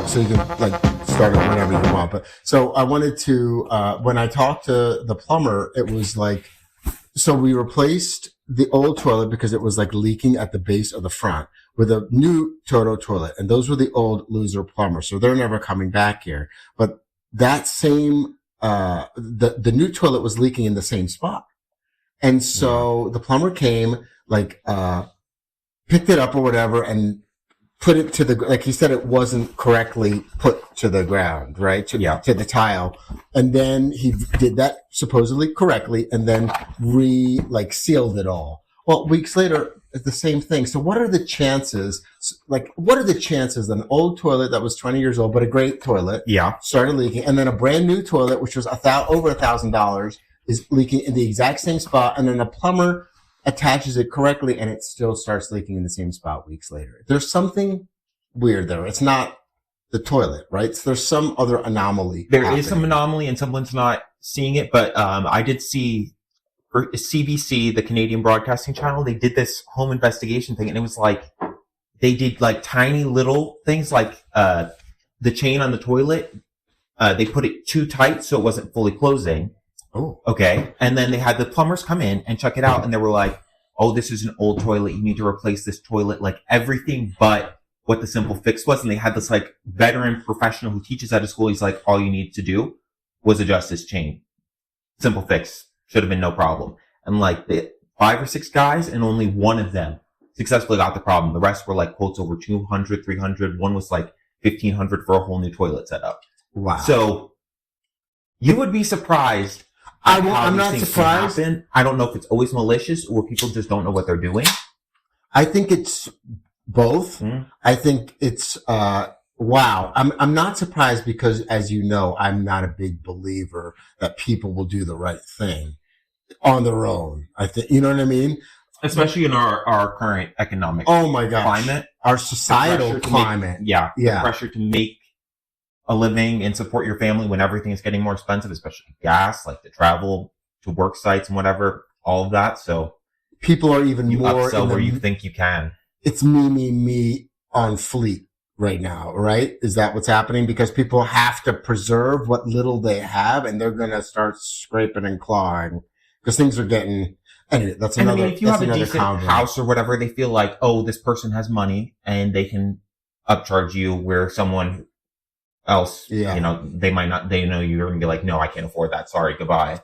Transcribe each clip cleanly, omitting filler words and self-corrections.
so you can like start it whenever you want. But so I wanted to, when I talked to the plumber, it was like, so we replaced the old toilet because it was like leaking at the base of the front with a new Toto toilet. And those were the old loser plumbers. So they're never coming back here. But that same, the new toilet was leaking in the same spot. And so the plumber came, like, picked it up or whatever and put it to the, like he said, it wasn't correctly put to the ground, right? To the tile. And then he did that supposedly correctly and then sealed it all. Well, weeks later, it's the same thing. So what are the chances, that an old toilet that was 20 years old, but a great toilet, started leaking, and then a brand new toilet, which was over $1,000, is leaking in the exact same spot, and then a plumber attaches it correctly and it still starts leaking in the same spot weeks later. There's something weird there. It's not the toilet, right? So there's some other anomaly. There is some anomaly and someone's not seeing it, but I did see for CBC, the Canadian Broadcasting Channel, they did this home investigation thing, and it was like they did like tiny little things like the chain on the toilet, they put it too tight so it wasn't fully closing. Oh. Okay. And then they had the plumbers come in and check it out. And they were like, oh, this is an old toilet. You need to replace this toilet, like everything but what the simple fix was. And they had this like veteran professional who teaches at a school. He's like, all you need to do was adjust this chain. Simple fix. Should have been no problem. And like the 5 or 6 guys and only one of them successfully got the problem. The rest were like quotes over 200, 300. One was like 1,500 for a whole new toilet setup. Wow. So you would be surprised. I'm not surprised. I don't know if it's always malicious or people just don't know what they're doing. I think it's both. Mm-hmm. I think it's, wow. I'm not surprised because, as you know, I'm not a big believer that people will do the right thing on their own. I think, you know what I mean? Especially in our current economic climate, our societal climate. The pressure to make a living and support your family when everything is getting more expensive, especially gas, like the travel to work sites and whatever, all of that. So people are even you more upsell where you think you can. It's me on fleet right now, right? Is that what's happening? Because people have to preserve what little they have, and they're going to start scraping and clawing because things are getting. Anyway, that's another. I mean, if you have a decent house or whatever, they feel like, oh, this person has money, and they can upcharge you where someone else, they might not, they know you're going to be like, no, I can't afford that. Sorry, goodbye.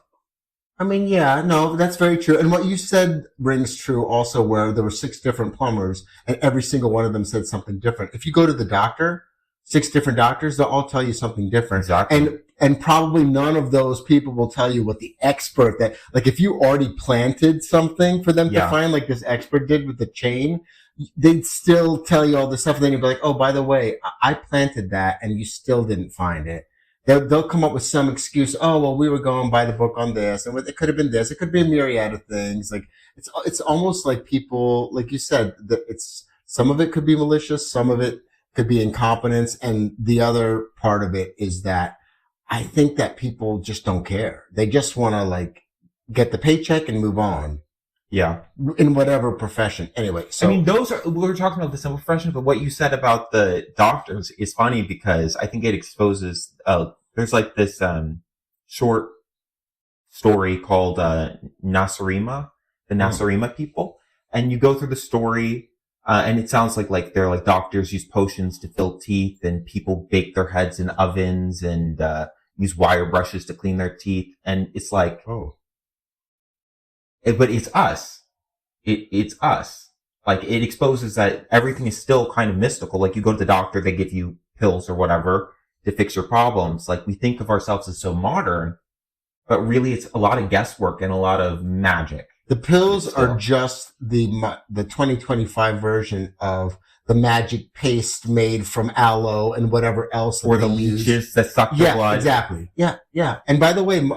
I mean, no, that's very true. And what you said rings true also, where there were 6 different plumbers and every single one of them said something different. If you go to the doctor, 6 different doctors, they'll all tell you something different. Exactly. And probably none of those people will tell you what the expert that, like if you already planted something for them to find, like this expert did with the chain, they'd still tell you all this stuff. And then you'd be like, oh, by the way, I planted that and you still didn't find it. They'll come up with some excuse. Oh, well, we were going by the book on this, and it could have been this. It could be a myriad of things. Like it's almost like people, like you said, that it's some of it could be malicious, some of it could be incompetence, and the other part of it is that I think that people just don't care. They just want to like get the paycheck and move on. Yeah. In whatever we Anyway, so. I mean, we're talking about the simple profession, but what you said about the doctors is funny because I think it exposes, there's like this, short story called, Nasarima, the Nasarima people. And you go through the story, and it sounds like they're like doctors use potions to fill teeth and people bake their heads in ovens and, use wire brushes to clean their teeth. And it's like, but it's us. It's us. Like, it exposes that everything is still kind of mystical. Like, you go to the doctor, they give you pills or whatever to fix your problems. Like, we think of ourselves as so modern, but really it's a lot of guesswork and a lot of magic. The pills are just the 2025 version of the magic paste made from aloe and whatever else. Or the leeches that suck your blood. Exactly. Yeah. And by the way,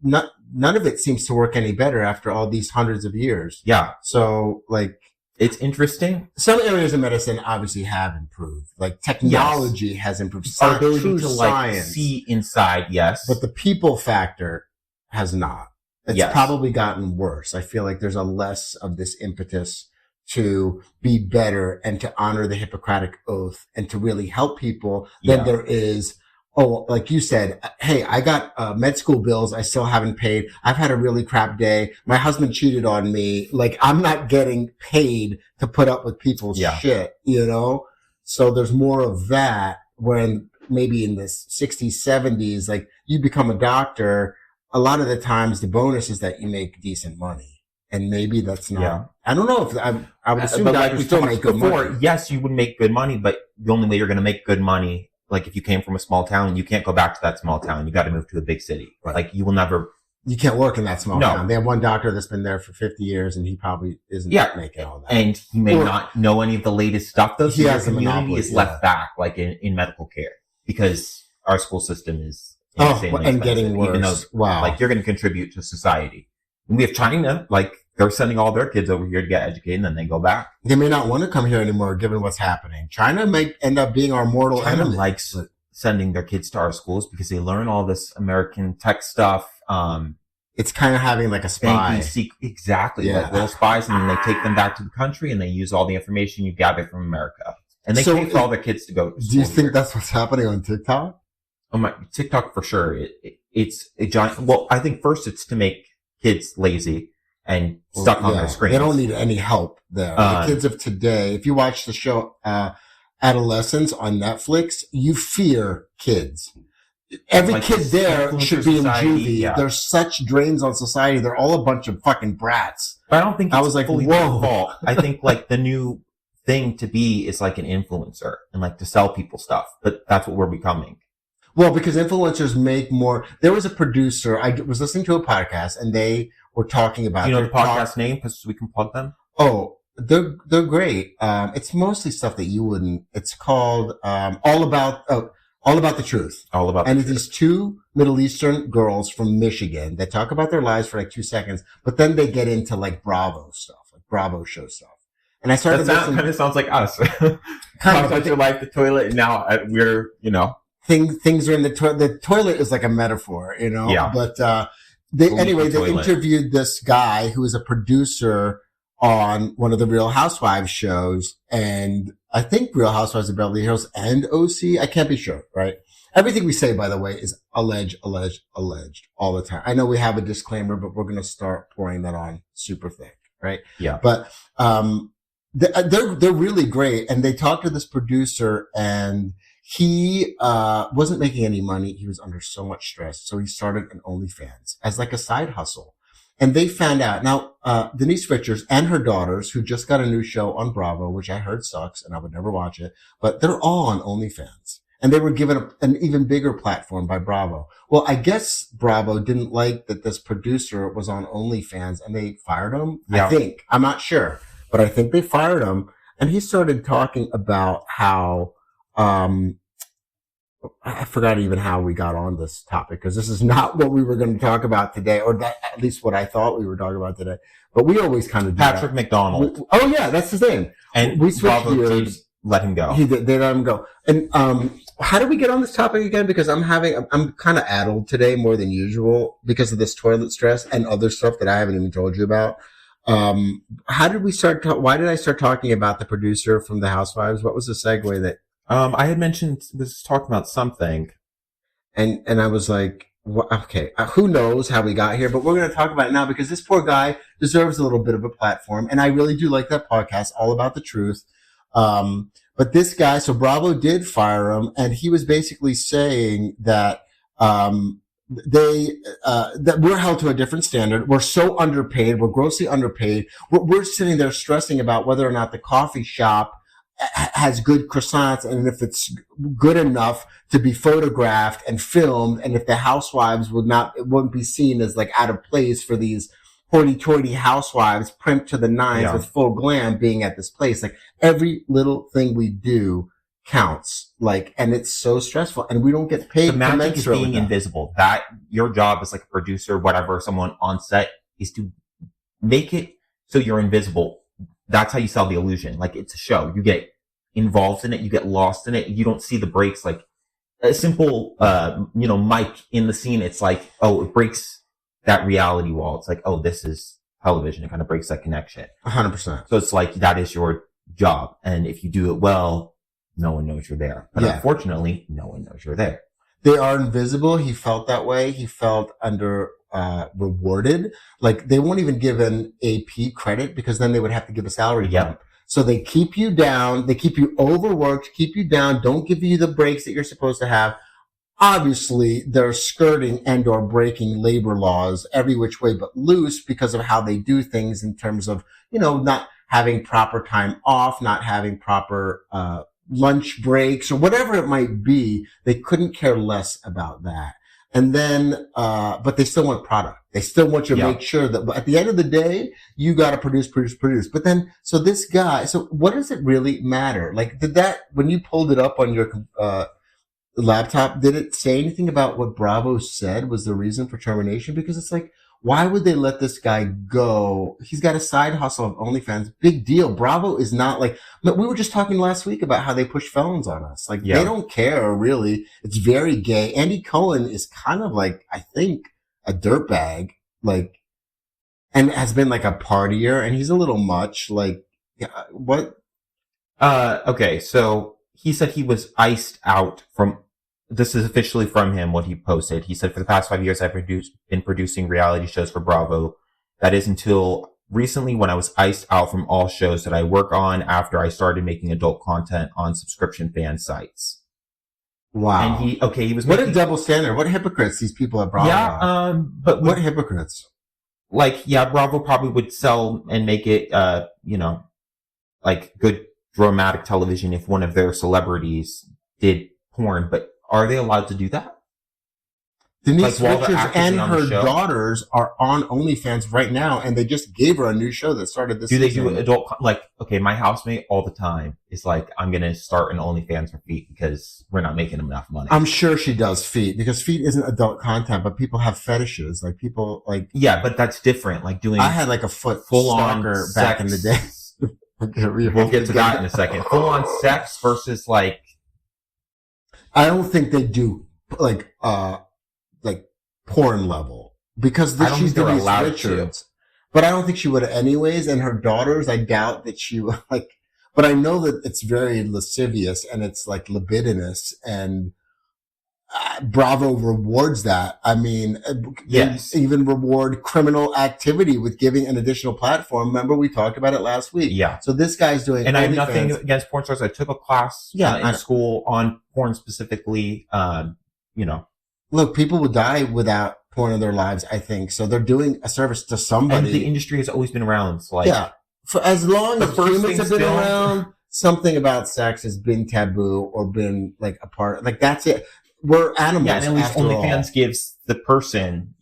none of it seems to work any better after all these hundreds of years. Yeah. So, like, it's interesting. Some areas of medicine obviously have improved. Like, technology has improved. Our ability to like see inside, yes. But the people factor has not. It's probably gotten worse. I feel like there's a less of this impetus to be better and to honor the Hippocratic Oath and to really help people than there is, like you said, hey, I got med school bills I still haven't paid. I've had a really crap day. My husband cheated on me. Like, I'm not getting paid to put up with people's shit, you know? So there's more of that when maybe in the 60s, 70s, like you become a doctor, a lot of the times the bonus is that you make decent money. And maybe that's not, I don't know if I would assume doctors still make good money. Yes, you would make good money, but the only way you're going to make good money, like if you came from a small town, you can't go back to that small town. You got to move to a big city. Right. Like you will never. You can't work in that small town. They have one doctor that's been there for 50 years and he probably isn't making all that. And he may not know any of the latest stuff though. So your community is left back, like in medical care, because our school system is and getting worse. Even though, like you're going to contribute to society. We have China, like they're sending all their kids over here to get educated and then they go back. They may not want to come here anymore given what's happening. China may end up being our mortal enemy. China likes sending their kids to our schools because they learn all this American tech stuff. It's kind of having like a spy. Exactly. Like little spies, and then they take them back to the country and they use all the information you gather from America. And they pay for all their kids to go to school. Do you think that's what's happening on TikTok? Oh my, TikTok for sure. It's a giant, well, I think first it's to make kids lazy and stuck on their screens. They don't need any help there. The kids of today, if you watch the show Adolescence on Netflix, you fear kids. Every kid there should be in juvie. Yeah. They're such drains on society. They're all a bunch of fucking brats. But I don't think it's fully their fault. I think like the new thing to be is like an influencer and like to sell people stuff. But that's what we're becoming. Well, because influencers make more. There was a producer. I was listening to a podcast, and they were talking about. Do you know the podcast name, because we can plug them? Oh, they're great. It's mostly stuff that you wouldn't. It's called All About the Truth. All About. And it's these two Middle Eastern girls from Michigan that talk about their lives for like 2 seconds, but then they get into like Bravo stuff, like Bravo show stuff. And I started. That kind of sounds like us. Talk about your life, the toilet, and now we're Things are in the toilet. The toilet is like a metaphor, you know? Yeah. But, they interviewed this guy who is a producer on one of the Real Housewives shows. And I think Real Housewives of Beverly Hills and OC. I can't be sure, right? Everything we say, by the way, is alleged all the time. I know we have a disclaimer, but we're going to start pouring that on super thick, right? Yeah. But, they're really great. And they talked to this producer and he wasn't making any money. He was under so much stress. So he started an OnlyFans as like a side hustle. And they found out. Now, Denise Richards and her daughters, who just got a new show on Bravo, which I heard sucks and I would never watch it, but they're all on OnlyFans. And they were given an even bigger platform by Bravo. Well, I guess Bravo didn't like that this producer was on OnlyFans and they fired him. Yeah. I think. I'm not sure. But I think they fired him. And he started talking about how I forgot even how we got on this topic because this is not what we were going to talk about today, or that, at least what I thought we were talking about today. But we always kind of do Patrick McDonald. Oh yeah, that's his name. And we switched gears. Let him go. They let him go. And how did we get on this topic again? Because I'm kind of addled today more than usual because of this toilet stress and other stuff that I haven't even told you about. How did we start? Why did I start talking about the producer from the Housewives? What was the segue that? I had was talking about something. And I was like, well, okay, who knows how we got here, but we're going to talk about it now because this poor guy deserves a little bit of a platform. And I really do like that podcast, All About the Truth. But this guy, so Bravo did fire him, and he was basically saying that, that we're held to a different standard. We're so underpaid. We're grossly underpaid. We're sitting there stressing about whether or not the coffee shop has good croissants and if it's good enough to be photographed and filmed, and if the housewives wouldn't be seen as like out of place for these hoity-toity housewives primped to the nines with full glam being at this place. Like every little thing we do counts, like, and it's so stressful and we don't get paid. The magic is being invisible. That your job as like a producer, whatever, someone on set is to make it so you're invisible. That's how you sell the illusion. Like it's a show. You get involved in it. You get lost in it. You don't see the breaks. Like a simple, mic in the scene. It's like, oh, it breaks that reality wall. It's like, oh, this is television. It kind of breaks that connection. 100%. So it's like, that is your job. And if you do it well, no one knows you're there. But unfortunately, no one knows you're there. They are invisible. He felt that way. He felt rewarded. Like, they won't even give an AP credit because then they would have to give a salary bump. So they keep you down. They keep you overworked, keep you down, don't give you the breaks that you're supposed to have. Obviously, they're skirting and or breaking labor laws every which way but loose because of how they do things in terms of, not having proper time off, not having proper lunch breaks or whatever it might be. They couldn't care less about that. And then, but they still want product. They still want you to make sure that at the end of the day, you got to produce. But then, so this guy, so what does it really matter? Like, when you pulled it up on your laptop, did it say anything about what Bravo said was the reason for termination? Because it's like, why would they let this guy go? He's got a side hustle of OnlyFans. Big deal. Bravo is not like, but we were just talking last week about how they push felons on us. Like, they don't care, really. It's very gay. Andy Cohen is kind of like, I think, a dirtbag, like, and has been like a partier, and he's a little much. Like, what? Okay, so he said he was iced out from, this is officially from him, what he posted. He said, for the past 5 years, I've been producing reality shows for Bravo. That is until recently when I was iced out from all shows that I work on after I started making adult content on subscription fan sites. Wow. And he was what a double standard. What hypocrites these people at Bravo are. But what hypocrites? Like, Bravo probably would sell and make it, like good dramatic television if one of their celebrities did porn, but are they allowed to do that? Denise Richards and her daughters are on OnlyFans right now, and they just gave her a new show that started this season. Do they do adult, my housemate all the time is like, I'm going to start an OnlyFans for feet because we're not making enough money. I'm sure she does feet because feet isn't adult content, but people have fetishes. Like, people like... Yeah, but that's different. Like doing... I had like a foot full-on back in the day. We'll get to that in a second. Full-on sex versus like... I don't think they do like porn level because she's Denise Richards, but I don't think she would anyways. And her daughters, I doubt that she would like, but I know that it's very lascivious and it's like libidinous, and Bravo rewards that. I mean, yes, they even reward criminal activity with giving an additional platform. Remember, we talked about it last week. Yeah. So this guy's doing, and I have nothing against porn stars. I took a class in school on porn specifically. Look, people will die without porn in their lives, I think. So they're doing a service to somebody. And the industry has always been around. So for as long as humans have been still... around, something about sex has been taboo or been like a part. Like, that's it. We're animals. Yeah, and at least OnlyFans gives the person,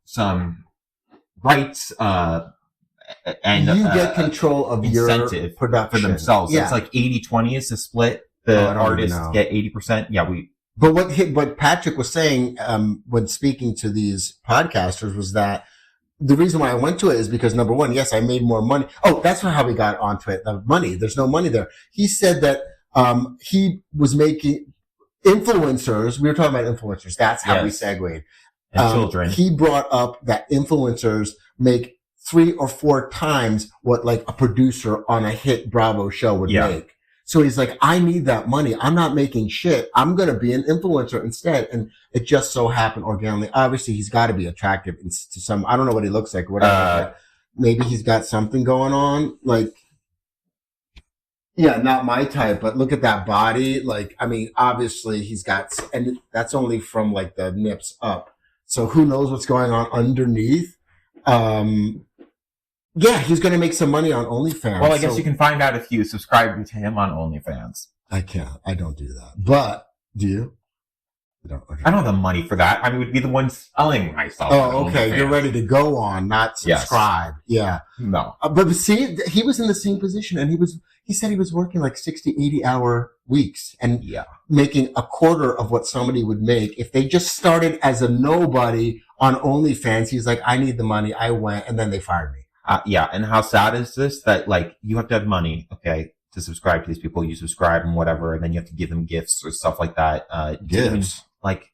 some rights, and you get control of your production for themselves. Yeah. It's like 80-20 is the split. The artists get 80%. Yeah, But what Patrick was saying when speaking to these podcasters was that the reason why I went to it is because, number one, yes, I made more money. Oh, that's how we got onto it. The money. There's no money there. He said that he was making influencers. We were talking about influencers. That's how we segued. And children. He brought up that influencers make 3 or 4 times what like a producer on a hit Bravo show would make. So he's like, I need that money. I'm not making shit. I'm going to be an influencer instead. And it just so happened organically. Obviously, he's got to be attractive to some, I don't know what he looks like, whatever. Maybe he's got something going on. Like, yeah, not my type, but look at that body. Like, I mean, obviously he's got, and that's only from like the nips up. So who knows what's going on underneath. Yeah, he's going to make some money on OnlyFans. Well, I guess you can find out if you subscribe to him on OnlyFans. I can't. I don't do that. But, do you? I don't have the money for that. I would be the one selling myself. Oh, okay. You're ready to go on, not subscribe. Yes. Yeah. No. But see, he was in the same position, and he said he was working like 60, 80-hour weeks and making a quarter of what somebody would make if they just started as a nobody on OnlyFans. He's like, I need the money. I went, and then they fired me. And how sad is this? That like you have to have money, okay, to subscribe to these people. You subscribe and whatever, and then you have to give them gifts or stuff like that. Gifts, like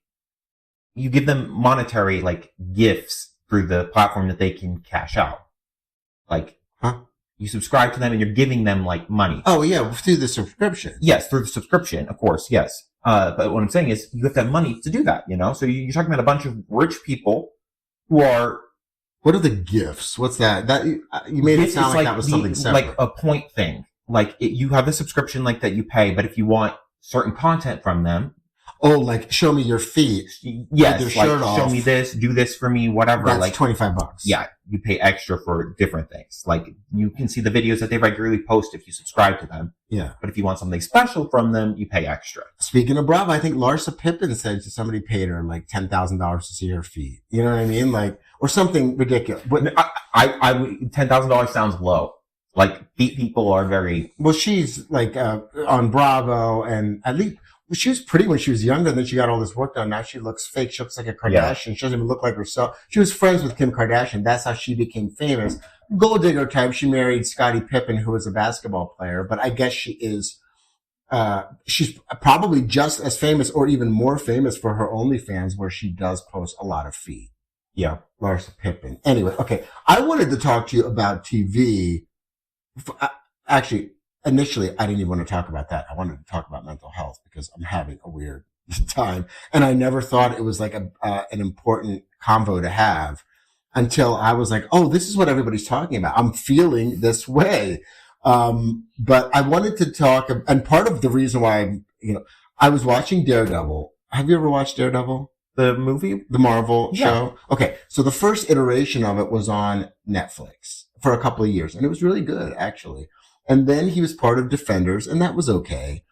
you give them monetary like gifts through the platform that they can cash out. Like, Huh? you subscribe to them and you're giving them like money. Oh yeah, through the subscription. Yes, through the subscription, of course, yes. But what I'm saying is you have to have money to do that, you know? So you're talking about a bunch of rich people who are... What are the gifts? What's that? That you made it sound like that was something separate. Like a point thing. Like you have the subscription like that you pay, but if you want certain content from them... Oh, like show me your feet. Yes, your shirt like off. show me this, do this for me, whatever. That's like $25. Yeah, you pay extra for different things. Like you can see the videos that they regularly post if you subscribe to them. Yeah. But if you want something special from them, you pay extra. Speaking of Bravo, I think Larsa Pippen said somebody paid her like $10,000 to see her feet. You know what I mean? Like, or something ridiculous. But I $10,000 sounds low. Like feet people are very... Well, she's like on Bravo, and at least she was pretty when she was younger. Then she got all this work done. Now she looks fake. She looks like a Kardashian. Yeah. She doesn't even look like herself. She was friends with Kim Kardashian. That's how she became famous. Gold digger type. She married Scottie Pippen, who was a basketball player. But I guess she is. She's probably just as famous, or even more famous, for her OnlyFans, where she does post a lot of feet. Yeah, Larsa Pippen. Anyway, okay. I wanted to talk to you about TV. Actually, initially, I didn't even want to talk about that. I wanted to talk about mental health because I'm having a weird time. And I never thought it was like an important convo to have until I was like, oh, this is what everybody's talking about. I'm feeling this way. But I wanted to talk, and part of the reason why, I was watching Daredevil. Have you ever watched Daredevil? the movie, The Marvel Yeah. show? Okay. So the first iteration of it was on Netflix for a couple of years, and it was really good, actually. And then he was part of Defenders, and that was okay.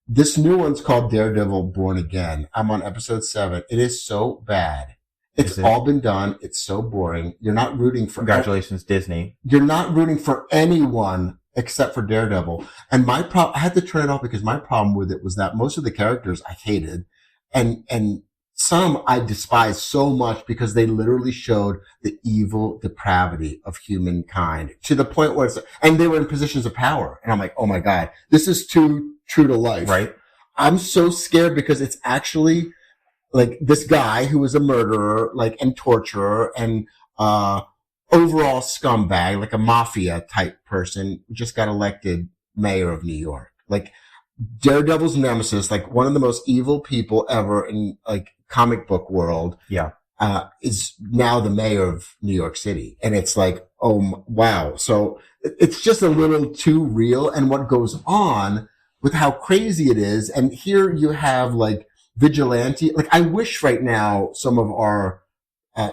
This new one's called Daredevil Born Again. I'm on episode 7. It is so bad. It's Is it? all been done. It's so boring. You're not rooting for congratulations, Disney. You're not rooting for anyone except for Daredevil. And I had to turn it off because my problem with it was that most of the characters I hated, and some I despised so much because they literally showed the evil depravity of humankind to the point where and they were in positions of power. And I'm like, oh my God, this is too true to life. Right. I'm so scared because it's actually like this guy who was a murderer, and torturer and, overall scumbag, like a mafia type person, just got elected mayor of New York. Like Daredevil's nemesis, like one of the most evil people ever in comic book world. Yeah. Is now the mayor of New York City. And it's like, oh, wow. So it's just a little too real. And what goes on with how crazy it is. And here you have vigilante. I wish right now some of our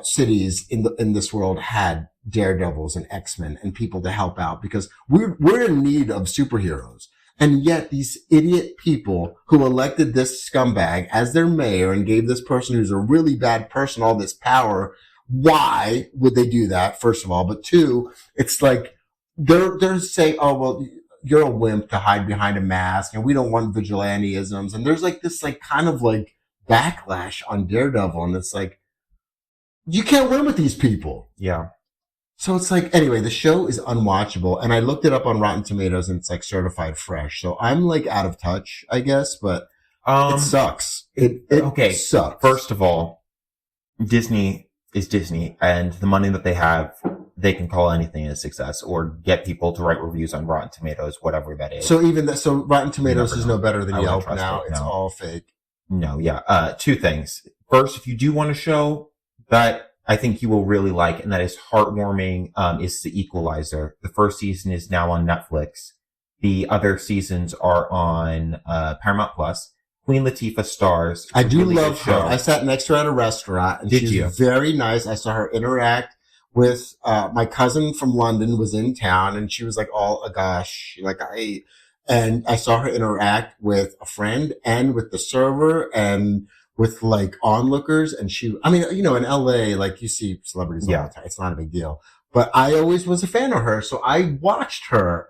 cities in this world had Daredevils and X-Men and people to help out, because we're in need of superheroes. And yet these idiot people who elected this scumbag as their mayor and gave this person who's a really bad person all this power, why would they do that, first of all? But two, it's like they're saying, oh, well, you're a wimp to hide behind a mask, and we don't want vigilanteisms. And there's this kind of backlash on Daredevil, and it's like, you can't win with these people. Yeah. So it's anyway, the show is unwatchable, and I looked it up on Rotten Tomatoes, and it's certified fresh. So I'm out of touch, I guess, but it sucks. It okay. sucks. First of all, Disney is Disney, and the money that they have, they can call anything a success or get people to write reviews on Rotten Tomatoes, whatever that is. So so Rotten Tomatoes is no better than I wouldn't Yelp trust now. it, It's no. all fake. No, yeah. Two things. First, if you do want a show that I think you will really like, and that is heartwarming, is The Equalizer. The first season is now on Netflix. The other seasons are on Paramount Plus. Queen Latifah stars. I It's a do really good love her. show. I sat next to her at a restaurant, and Did she's you? very nice. I saw her interact with my cousin from London was in town, and she was all agosh, and I saw her interact with a friend and with the server and with onlookers. And in LA, you see celebrities all Yeah. the time. It's not a big deal. But I always was a fan of her. So I watched her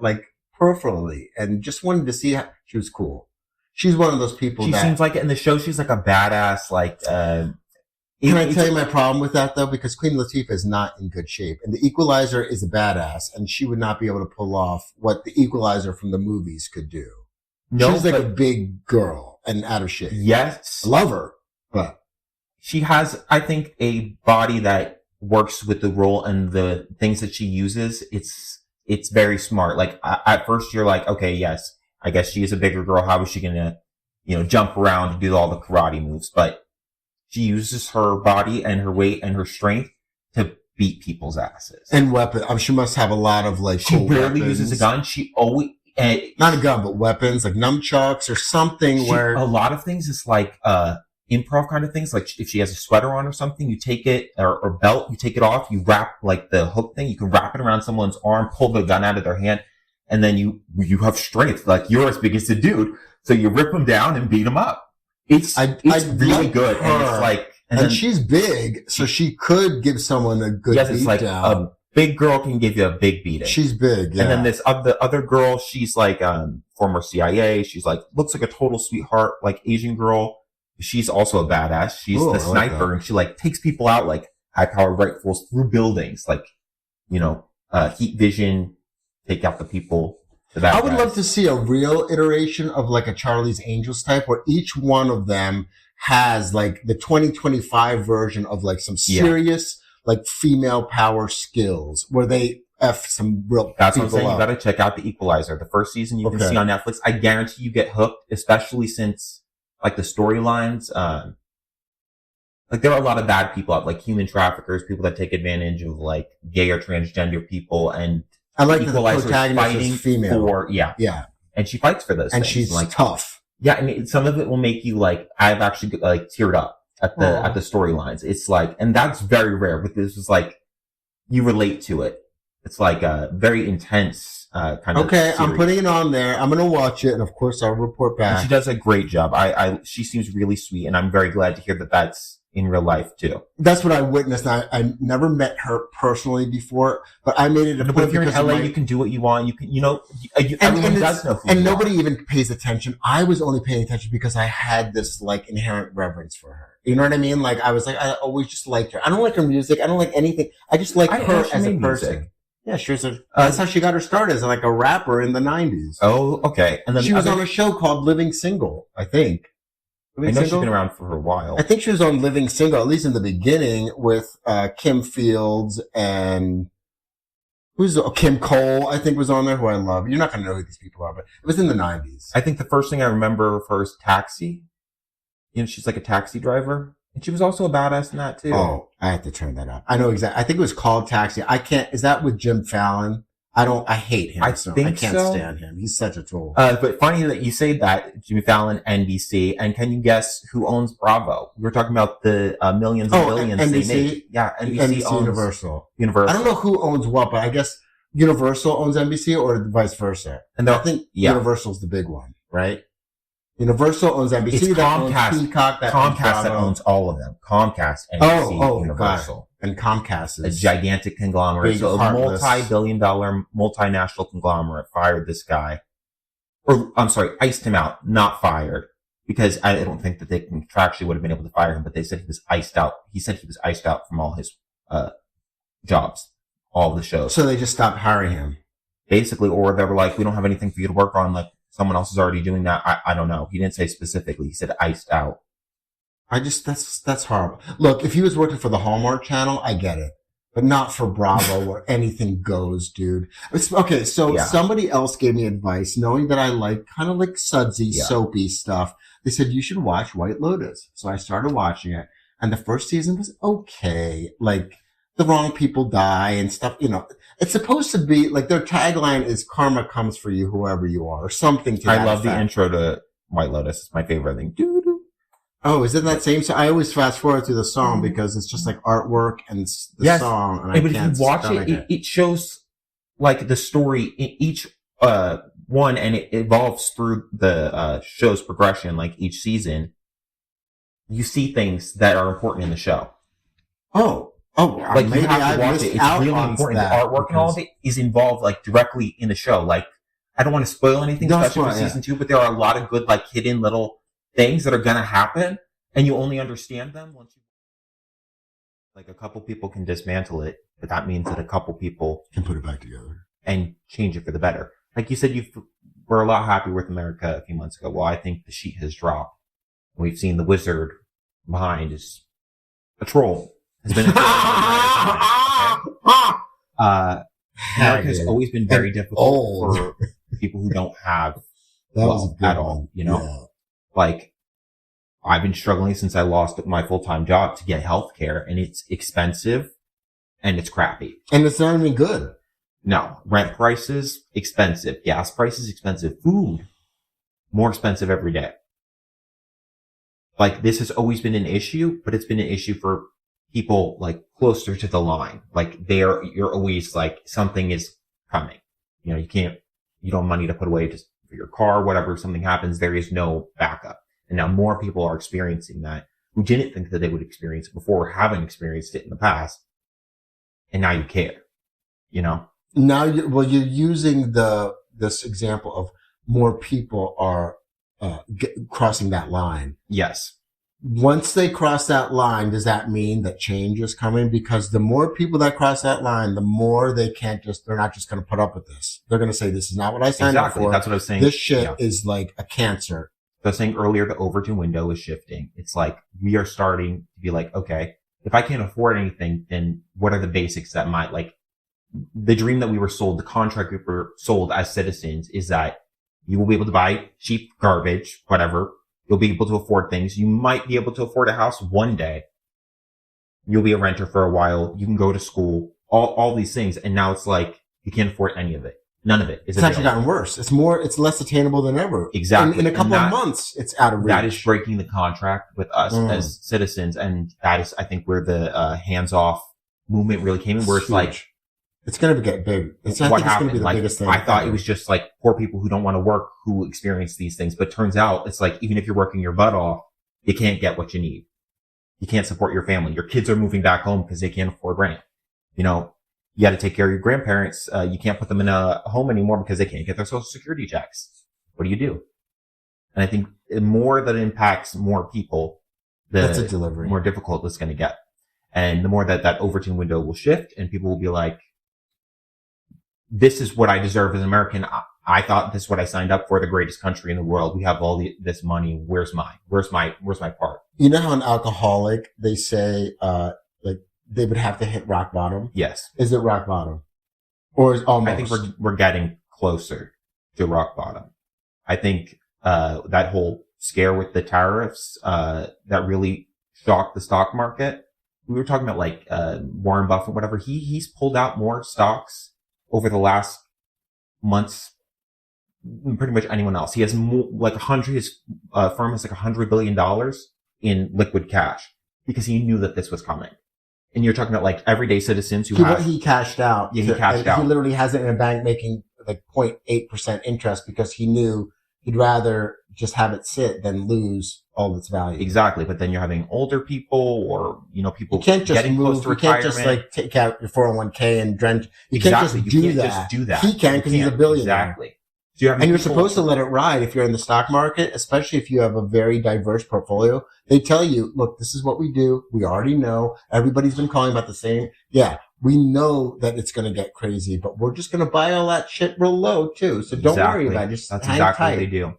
peripherally and just wanted to see how she was cool. She's one of those people She seems like in the show, she's like a badass, Can I tell you my problem with that though? Because Queen Latifah is not in good shape, and The Equalizer is a badass, and she would not be able to pull off what The Equalizer from the movies could do. No, She's a but big girl and out of shape. yes, I love her, but she has, I think, a body that works with the role and the things that she uses, it's very smart. Like at first you're like, okay, yes, I guess she is a bigger girl. How is she gonna, jump around and do all the karate moves? But she uses her body and her weight and her strength to beat people's asses. And weapon. She must have a lot of like. She cool rarely weapons. uses a gun. She always not a gun, but weapons like nunchucks or something. Where a lot of things is like improv kind of things. Like if she has a sweater on or something, you take it or belt, you take it off, you wrap like the hook thing. You can wrap it around someone's arm, pull the gun out of their hand, and then you have strength. Like you're as big as the dude, so you rip them down and beat them up. It's really good, and it's like, and she's big, so she could give someone a good beat it's like down. A big girl can give you a big beating. She's big, yeah. And then this other girl, she's like former CIA. She's like looks like a total sweetheart, like Asian girl. She's also a badass. She's the sniper, and she like takes people out like high powered rifles through buildings, like heat vision, take out the people. I would love to see a real iteration of like a Charlie's Angels type where each one of them has like the 2025 version of like some serious like female power skills where they F some real. That's what I'm saying. You got to check out The Equalizer. The first season you can see on Netflix. I guarantee you get hooked, especially since like the storylines, like there are a lot of bad people out, like human traffickers, people that take advantage of like gay or transgender people, and I like that the protagonist is female. Yeah. And she fights for those and things. She's like tough. Yeah, I mean, some of it will make you like, I've actually like teared up at the storylines. It's like, and that's very rare, but this is like, you relate to it. It's like a very intense, kind of. Okay, series. I'm putting it on there. I'm going to watch it, and of course I'll report back. And she does a great job. She seems really sweet, and I'm very glad to hear that that's in real life too. That's what I witnessed. I never met her personally before, but I made it a point. But if you're in LA, you can do what you want. You can, everyone does know who and you nobody are. even pays attention. I was only paying attention because I had this like inherent reverence for her. You know what I mean? Like I was like, I always just liked her. I don't like her music. I don't like anything. I just like her as a person. Music. Yeah, she was that's how she got her start as like a rapper in the 90s. Oh, okay. And then she was on a show called Living Single, I think. I know she's been around for a while. I think she was on Living Single, at least in the beginning, with Kim Fields and Kim Cole, I think was on there, who I love. You're not going to know who these people are, but it was in the 90s. I think the first thing I remember of her is Taxi. She's like a taxi driver. And she was also a badass in that too. Oh, I have to turn that up. I know exactly. I think it was called Taxi. Is that with Jim Fallon? I hate him. I can't stand him. He's such a tool. But funny that you say that, Jimmy Fallon, NBC. And can you guess who owns Bravo? We were talking about the millions and billions NBC? they made. Yeah, NBC owns Universal. Universal. I don't know who owns what, but I guess Universal owns NBC or vice versa. And I think Universal's the big one, right? Universal owns NBC. It's Comcast. Owns Peacock, Comcast that owns all of them. Comcast, NBC, Universal. God. And Comcast is a gigantic conglomerate. So a multi-billion-dollar multinational conglomerate fired this guy. Or, I'm sorry, iced him out, not fired. Because I don't think that they contractually would have been able to fire him, but they said he was iced out. He said he was iced out from all his jobs, all the shows. So they just stopped hiring him. Basically, or they were like, we don't have anything for you to work on, like, someone else is already doing that. I don't know. He didn't say specifically. He said iced out. That's horrible. Look, if he was working for the Hallmark Channel, I get it. But not for Bravo where anything goes, dude. Okay, so somebody else gave me advice, knowing that I like kind of like sudsy, soapy stuff. They said, you should watch White Lotus. So I started watching it. And the first season was okay. Like, the wrong people die and stuff, It's supposed to be, like, their tagline is karma comes for you, whoever you are, or something to that I love the intro to White Lotus. It's my favorite thing. Doo-doo. Oh, is it that same song? I always fast forward through the song because it's just like artwork and the song. And but if you watch it shows like the story in each one, and it evolves through the show's progression. Like each season, you see things that are important in the show. Like you have to watch it. It's really important. The artwork and all of it is involved like directly in the show. Like I don't want to spoil anything, especially for season 2, but there are a lot of good like hidden little things that are going to happen, and you only understand them once you. Like a couple people can dismantle it, but that means that a couple people can put it back together and change it for the better. Like you said, you were a lot happier with America a few months ago. Well, I think the sheet has dropped. We've seen the wizard behind is a troll. has been a America has always been very difficult for people who don't have at all, you know? Yeah. Like, I've been struggling since I lost my full-time job to get healthcare, and it's expensive and it's crappy. And it's not even good. No. Rent prices, expensive. Gas prices, expensive. Food, more expensive every day. Like, this has always been an issue, but it's been an issue for people, like, closer to the line. Like, you're always like, something is coming. You know, you don't have money to put away just for your car, whatever, if something happens, there is no backup. And now more people are experiencing that who didn't think that they would experience it before, or haven't experienced it in the past. And now you care, you know? Now you're using this example of more people are crossing that line. Yes. Once they cross that line, does that mean that change is coming? Because the more people that cross that line, the more they're not just going to put up with this. They're going to say, this is not what I signed up for. That's what I was saying. This shit is like a cancer. I was saying earlier, the Overton window is shifting. It's like, we are starting to be like, okay, if I can't afford anything, then what are the basics that might, like, the dream that we were sold, the contract we were sold as citizens is that you will be able to buy cheap garbage, whatever. You'll be able to afford things. You might be able to afford a house one day. You'll be a renter for a while. You can go to school, all these things. And now it's like, you can't afford any of it. None of it is available. It's actually gotten worse. It's less attainable than ever. Exactly. In a couple of months, it's out of reach. That is breaking the contract with us as citizens. And that is, I think, where the hands-off movement really came in, where it's like, it's going to get big. I think it's going to be the biggest thing. I thought it was just like poor people who don't want to work who experience these things. But turns out it's like, even if you're working your butt off, you can't get what you need. You can't support your family. Your kids are moving back home because they can't afford rent. You know, you got to take care of your grandparents. You can't put them in a home anymore because they can't get their social security checks. What do you do? And I think the more that it impacts more people, that's a delivery. More difficult it's going to get. And the more that Overton window will shift and people will be like, this is what I deserve as an American. I thought this is what I signed up for, the greatest country in the world. We have all this money. Where's mine? Where's my part? You know how an alcoholic, they say, like they would have to hit rock bottom? Yes. Is it rock bottom? Or is almost? I think we're getting closer to rock bottom. I think, that whole scare with the tariffs, that really shocked the stock market. We were talking about like, Warren Buffett, whatever. He's pulled out more stocks over the last months, pretty much anyone else. He has more, like his firm has like $100 billion in liquid cash because he knew that this was coming. And you're talking about like everyday citizens he cashed out. Yeah, he cashed out. He literally has it in a bank making like 0.8% interest because he knew he'd rather just have it sit than lose all its value. Exactly. But then you're having older people or, you know, people getting close to retirement. You can't just like take out your 401k and drench. You can't just do that. He can because he's a billionaire. Exactly. So you're supposed to let it ride if you're in the stock market, especially if you have a very diverse portfolio. They tell you, look, this is what we do. We already know. Everybody's been calling about the same. Yeah, we know that it's going to get crazy, but we're just going to buy all that shit real low too. So don't worry about it. Just That's hang exactly tight. what they do.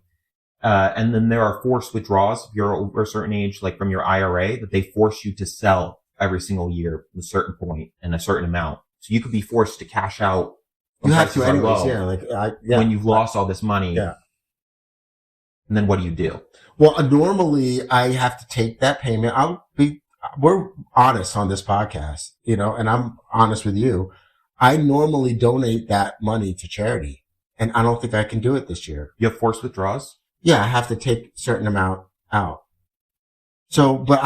And then there are forced withdrawals if you're over a certain age, like from your IRA, that they force you to sell every single year at a certain point and a certain amount. So you could be forced to cash out. You have to anyways, when you've lost all this money. Yeah. And then what do you do? Well, normally I have to take that payment. We're honest on this podcast, you know, and I'm honest with you. I normally donate that money to charity, and I don't think I can do it this year. You have forced withdrawals? Yeah, I have to take a certain amount out. So, but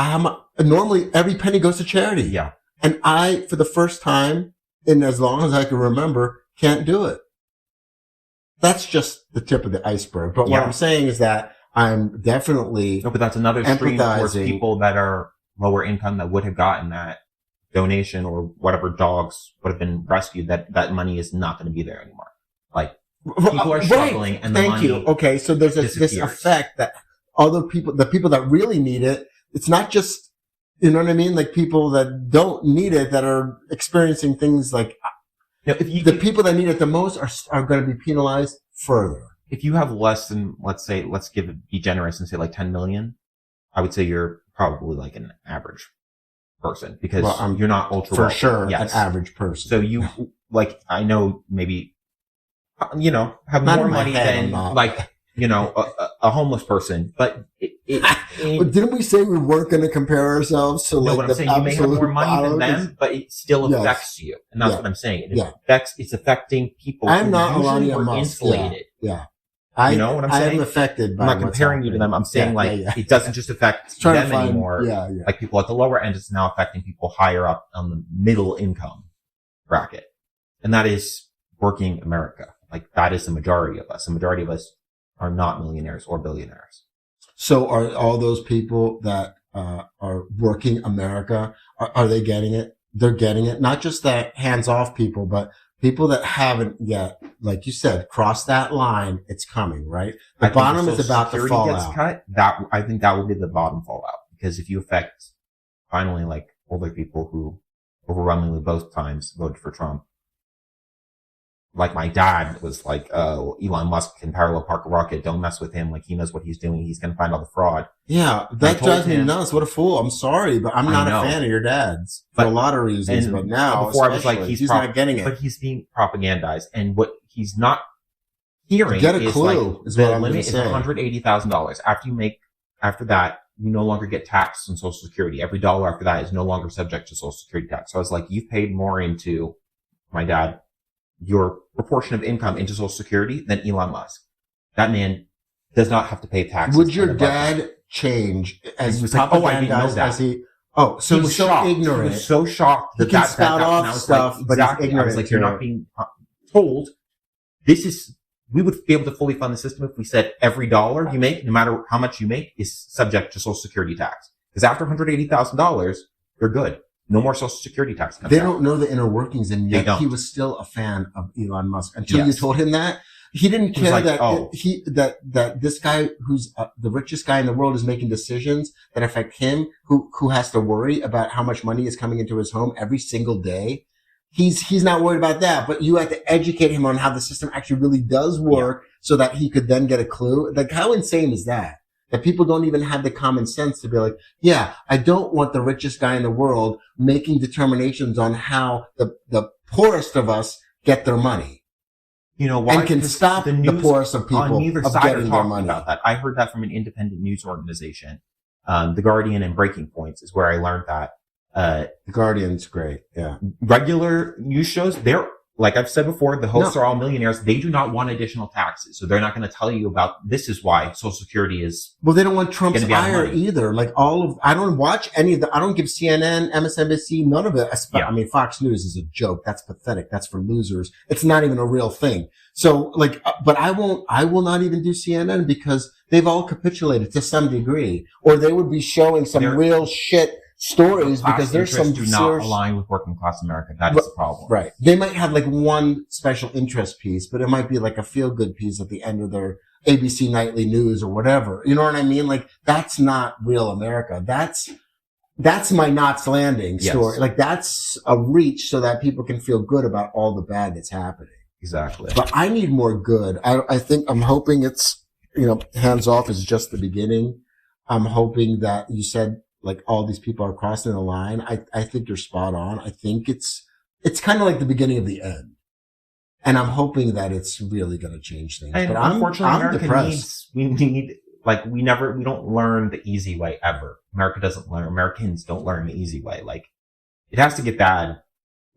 normally every penny goes to charity. Yeah. And I, for the first time in as long as I can remember, can't do it. That's just the tip of the iceberg. But what I'm saying is that I'm definitely but that's another stream towards people that are lower income that would have gotten that donation or whatever dogs would have been rescued. That money is not going to be there anymore. Like people are struggling, and the money. Thank you. Okay, so there's this effect that other people, the people that really need it, it's not just, you know what I mean, like people that don't need it that are experiencing things like. Now, the people that need it the most are going to be penalized further. If you have less than, be generous and say like 10 million, I would say you're probably like an average. person because Well, you're not ultra for wealthy. sure, Yes. an average person. So you, like, I know maybe, have Not more in my money head, I'm than, not. like, a homeless person, but But didn't we say we weren't going to compare ourselves to no, like what I'm the saying, you may have absolute more money than bottom? them, but it still Yes. affects you. And that's Yeah. what I'm saying. Yeah. It's affecting people I'm who not usually Elon were Musk. insulated. Yeah. You know what I'm saying? I am affected by I'm not what's comparing you to them. happening. I'm saying Yeah. it doesn't just affect Trying them to find, anymore. Yeah. Like people at the lower end, it's now affecting people higher up on the middle income bracket. And that is working America. Like that is the majority of us. The majority of us are not millionaires or billionaires. So are all those people that are working America, are they getting it? They're getting it. Not just that hands-off people, but people that haven't yet, like you said, crossed that line. It's coming, right? The bottom is about to fall out. Cut, I think that will be the bottom fallout. Because if you affect finally like older people who overwhelmingly both times voted for Trump, like my dad was like, Elon Musk can parallel park a rocket. Don't mess with him. Like he knows what he's doing. He's going to find all the fraud. Yeah, that drives me nuts. What a fool. I'm sorry, but I'm not a fan of your dad's for a lot of reasons. But now, before I was like, he's not getting it. But he's being propagandized. And what he's not hearing Get a is clue, like, is the what I'm limit is saying. $180,000. After that, you no longer get taxed on Social Security. Every dollar after that is no longer subject to Social Security tax. So I was like, you've paid more into my dad, your proportion of income into Social Security than Elon Musk. That man does not have to pay taxes. Would your dad change as he was like, oh, I didn't know that. as he? Oh, so he was so shocked. ignorant. He was so shocked He can spout off and I was stuff, like, but he's exactly. I ignorant was like, to you're it. not being told. We would be able to fully fund the system if we said every dollar you make, no matter how much you make, is subject to Social Security tax. Because after $180,000, you're good. No more Social Security tax. They don't know the inner workings, and yet don't. he was still a fan of Elon Musk until Yes. you told him that. He didn't He was care like, that oh. that this guy who's the richest guy in the world is making decisions that affect him, who has to worry about how much money is coming into his home every single day. He's not worried about that, but you have to educate him on how the system actually really does work, so that he could then get a clue. Like, how insane is that? That people don't even have the common sense to be like, yeah, I don't want the richest guy in the world making determinations on how the poorest of us get their money. You know why? And can stop the poorest of people on neither of side are getting their talking money. about that. I heard that from an independent news organization. The Guardian and Breaking Points is where I learned that. The Guardian's great. Yeah. Regular news shows, they're, like I've said before, the hosts are all millionaires. They do not want additional taxes. So they're not going to tell you about, this is why Social Security is. Well, they don't want Trump's Gonna be out of ire money. either. Like I don't watch any of I don't give CNN, MSNBC, none of it. I mean, Fox News is a joke. That's pathetic. That's for losers. It's not even a real thing. So but I will not even do CNN because they've all capitulated to some degree, or they would be showing some real shit stories because there's some do not align with working class America. That is the problem. Right. They might have like one special interest piece, but it might be like a feel good piece at the end of their ABC nightly news or whatever. You know what I mean? Like that's not real America. That's my Knots Landing story. Like that's a reach so that people can feel good about all the bad that's happening. Exactly. But I need more good. I'm hoping it's, hands off is just the beginning. I'm hoping that you said, like all these people are crossing the line. I think you're spot on. I think it's kind of like the beginning of the end. And I'm hoping that it's really going to change things. And but unfortunately, I'm America depressed. we don't learn the easy way ever. Americans don't learn the easy way. Like it has to get bad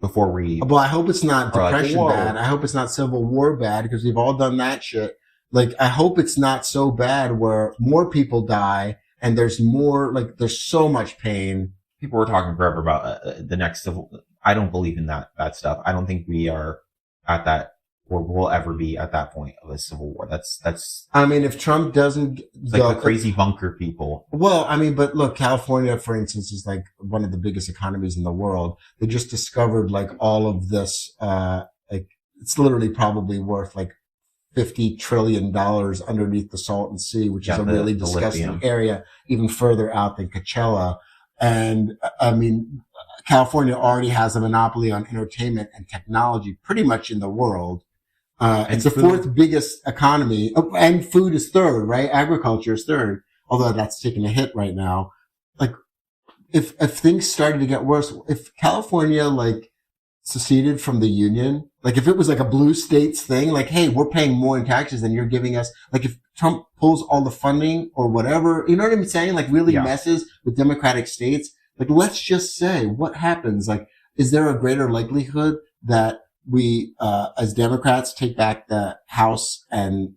before we. Well, I hope it's not depression like, bad. I hope it's not Civil War bad because we've all done that shit. Like I hope it's not so bad where more people die. And there's there's so much pain. People were talking forever about the next civil. I don't believe in that stuff. I don't think we are at that, or will ever be at that point of a civil war. That's. I mean, if Trump doesn't go, like the crazy bunker people. Well, I mean, but look, California, for instance, is like one of the biggest economies in the world. They just discovered like all of this. Like it's literally probably worth like $50 trillion underneath the Salton Sea, which is a really disgusting area, even further out than Coachella. And I mean, California already has a monopoly on entertainment and technology pretty much in the world. It's the fourth biggest economy, and food is third, right? Agriculture is third, although that's taking a hit right now. Like, if things started to get worse, if California like seceded from the union, like if it was like a blue states thing, like, hey, we're paying more in taxes than you're giving us. Like if Trump pulls all the funding or whatever, you know what I'm saying? Like really messes with democratic states. Like let's just say what happens. Like, is there a greater likelihood that we, as Democrats take back the House and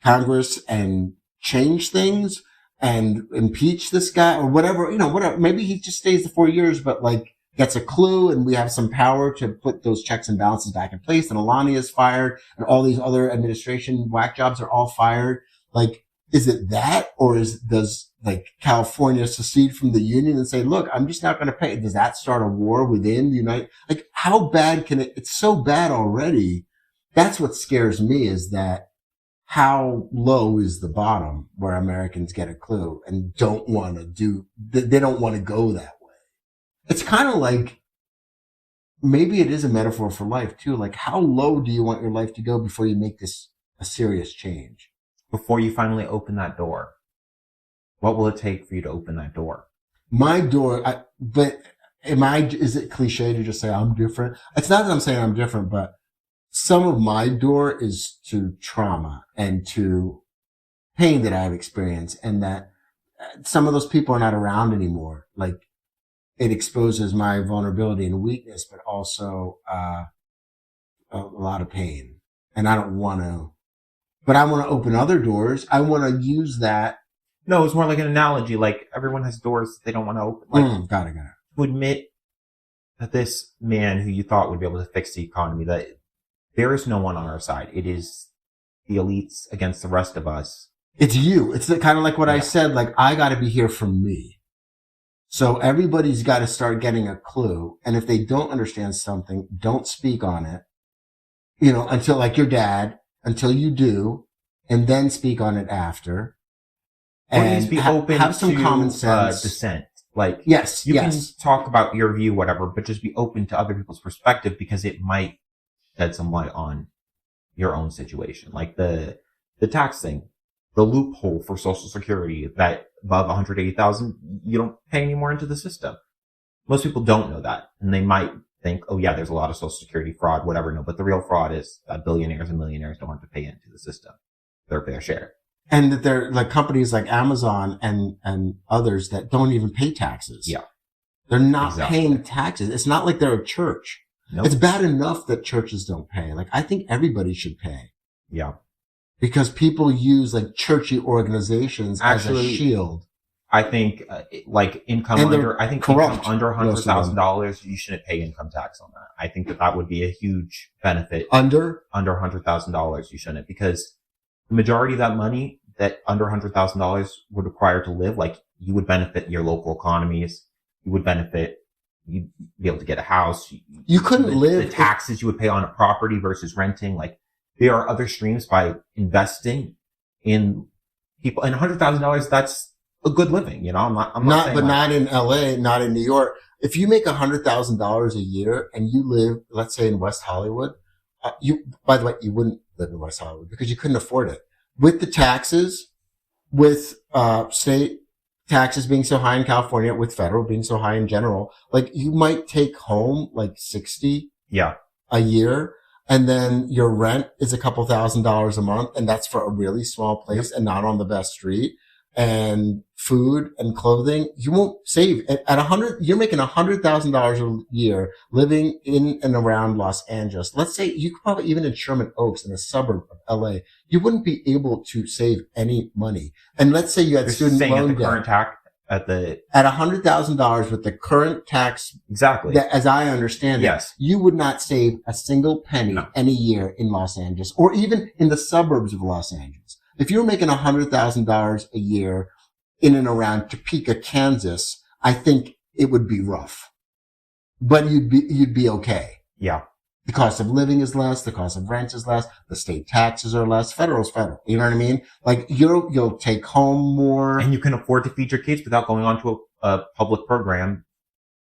Congress and change things and impeach this guy or whatever, whatever. Maybe he just stays the 4 years, but like gets a clue and we have some power to put those checks and balances back in place. And Alani is fired and all these other administration whack jobs are all fired. Like, is it that, or does like California secede from the union and say, look, I'm just not going to pay? Does that start a war within the United? Like, how bad can it? It's so bad already. That's what scares me, is that how low is the bottom where Americans get a clue and don't want to they don't want to go that way. It's kind of like, maybe it is a metaphor for life too. Like, how low do you want your life to go before you make this a serious change? Before you finally open that door, what will it take for you to open that door? My door, is it cliche to just say I'm different? It's not that I'm saying I'm different, but some of my door is to trauma and to pain that I've experienced, and that some of those people are not around anymore. Like, it exposes my vulnerability and weakness, but also a lot of pain. And I don't want to, but I want to open other doors. I want to use that. No, it's more like an analogy. Like, everyone has doors that they don't want to open. Like, got it. To admit that this man who you thought would be able to fix the economy, that there is no one on our side. It is the elites against the rest of us. It's you. It's kind of like what I said. Like, I got to be here for me. So everybody's got to start getting a clue. And if they don't understand something, don't speak on it, until, like your dad, until you do, and then speak on it after. And be open have some to common sense. Dissent. Like, yes, you can talk about your view, whatever, but just be open to other people's perspective, because it might shed some light on your own situation. Like the tax thing, the loophole for Social Security, that above 180,000, you don't pay any more into the system. Most people don't know that, and they might think, oh yeah, there's a lot of Social Security fraud, whatever. No, but the real fraud is that billionaires and millionaires don't have to pay into the system their fair share. And that they're like companies like Amazon and others that don't even pay taxes. Yeah. They're not paying taxes. It's not like they're a church. Nope. It's bad enough that churches don't pay. Like, I think everybody should pay. Yeah. Because people use like churchy organizations as a shield. I think income under $100,000, you shouldn't pay income tax on that. I think that would be a huge benefit. Under $100,000, you shouldn't, because the majority of that money that under $100,000 would require to live, like, you would benefit your local economies. You would benefit, you'd be able to get a house. You couldn't live. The taxes you would pay on a property versus renting. Like, there are other streams by investing in people. And $100,000, that's a good living. I'm not saying, but not in LA, not in New York. If you make $100,000 a year and you live, let's say in West Hollywood, by the way, you wouldn't live in West Hollywood because you couldn't afford it. With the taxes, with state taxes being so high in California, with federal being so high in general, like, you might take home like $60 a year, and then your rent is a couple $1,000s a month, and that's for a really small place and not on the best street. And food and clothing, you won't save at 100. You're making $100,000 a year living in and around Los Angeles. Let's say you could probably, even in Sherman Oaks, in a suburb of LA, you wouldn't be able to save any money. And let's say you had student loan debt at $100,000 with the current tax. Exactly. That, as I understand it, you would not save a single penny any year in Los Angeles, or even in the suburbs of Los Angeles. If you're making $100,000 a year in and around Topeka, Kansas, I think it would be rough, but you'd be okay. Yeah. The cost of living is less. The cost of rent is less. The state taxes are less. Federal's federal. You know what I mean? Like, you'll take home more. And you can afford to feed your kids without going on to a public program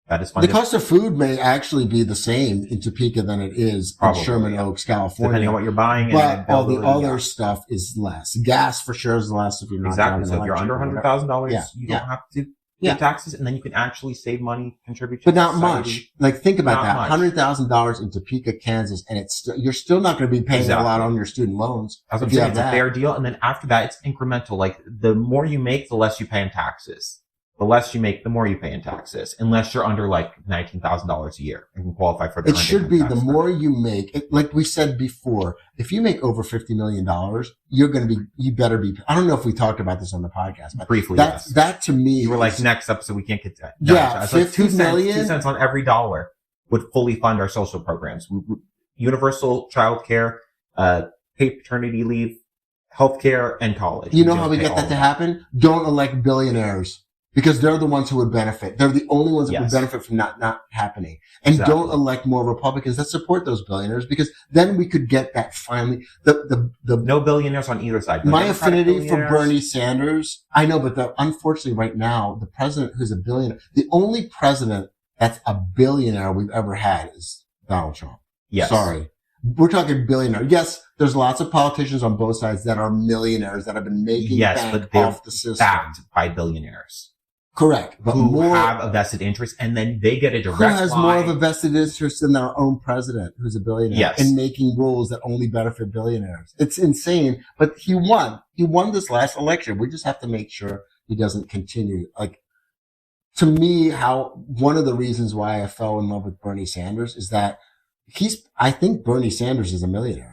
that is funded. The cost of food may actually be the same in Topeka than it is in Sherman Oaks, California. Depending on what you're buying. But all the other stuff is less. Gas for sure is less if you're not driving. So if you're under $100,000, you don't have to Yeah. taxes, and then you can actually save money, contribute to But not society. much. Like, think about Not that. much. $100,000 in Topeka, Kansas, and you're still not going to be paying a lot on your student loans. As I'm if you saying, have it's a that. fair deal, and then after that, it's incremental. Like, the more you make, the less you pay in taxes. The less you make, the more you pay in taxes, unless you're under like $19,000 a year and can qualify for the. It should be the more you make. Like we said before, if you make over $50 million, you're going to be. You better be. I don't know if we talked about this on the podcast, but briefly, that to me, you were like, next episode we can't get to that. Yeah, it's like 50 million? 2 cents on every dollar would fully fund our social programs. Universal child care, paid paternity leave, healthcare, and college. You know how we get that to happen? Don't elect billionaires. Because they're the ones who would benefit. They're the only ones that would benefit from not happening. And don't elect more Republicans that support those billionaires, because then we could get that finally. The no billionaires on either side. No my affinity for Bernie Sanders, I know, but unfortunately right now, the president who's a billionaire, the only president that's a billionaire we've ever had is Donald Trump. Yes. Sorry. We're talking billionaire. Yes, there's lots of politicians on both sides that are millionaires that have been making bank off the system. Backed by billionaires. Correct. But who have a vested interest, and then they get a direct Who has line. more of a vested interest than our own president, who's a billionaire, in making rules that only benefit billionaires? It's insane. But he won. He won this last election. We just have to make sure he doesn't continue. Like, to me, one of the reasons why I fell in love with Bernie Sanders is that I think Bernie Sanders is a millionaire.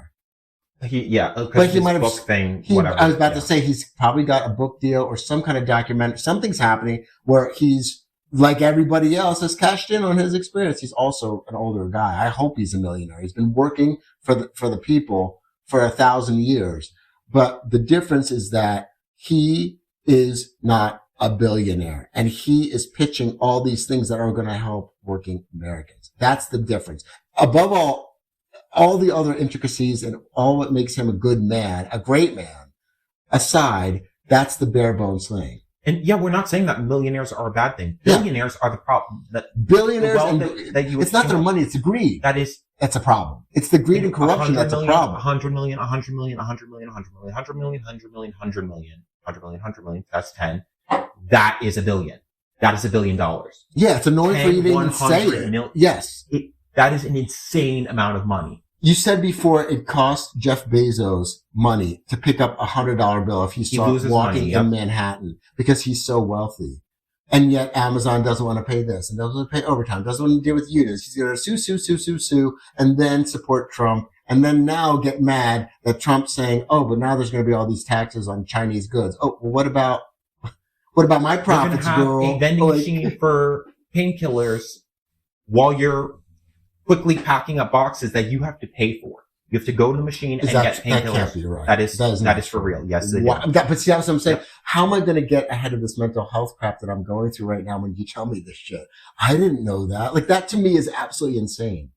But he might have book thing. I was about to say he's probably got a book deal or some kind of documentary. Something's happening where he's, like everybody else, has cashed in on his experience. He's also an older guy. I hope he's a millionaire. He's been working for the people for 1,000 years. But the difference is that he is not a billionaire, and he is pitching all these things that are going to help working Americans. That's the difference. Above all the other intricacies and all what makes him a good man, a great man, aside, that's the bare bones thing. And yeah, we're not saying that millionaires are a bad thing. Billionaires are the problem. Billionaires, that you it's not their money, it's the greed. That's a problem. It's the greed and corruption that's a problem. 100 million, 100 million, 100 million, 100 million, 100 million, 100 million, 100 million, 100 million, 100 million, that's 10. That is a billion. That is $1 billion. Yeah, it's annoying for you to even say it. Yes. That is an insane amount of money. You said before it cost Jeff Bezos money to pick up $100 bill if he saw walking in Manhattan, because he's so wealthy. And yet Amazon doesn't want to pay this and doesn't want to pay overtime, doesn't want to deal with unions. He's going to sue, and then support Trump. And then now get mad that Trump's saying, oh, but now there's going to be all these taxes on Chinese goods. Oh, well, what about my profits, girl? A vending machine for painkillers while you're quickly packing up boxes that you have to pay for. You have to go to the machine and get painkillers. That can't be right. That is for real. Yes. But see, that's what I'm saying. Yeah. How am I going to get ahead of this mental health crap that I'm going through right now when you tell me this shit? I didn't know that. Like, that to me is absolutely insane.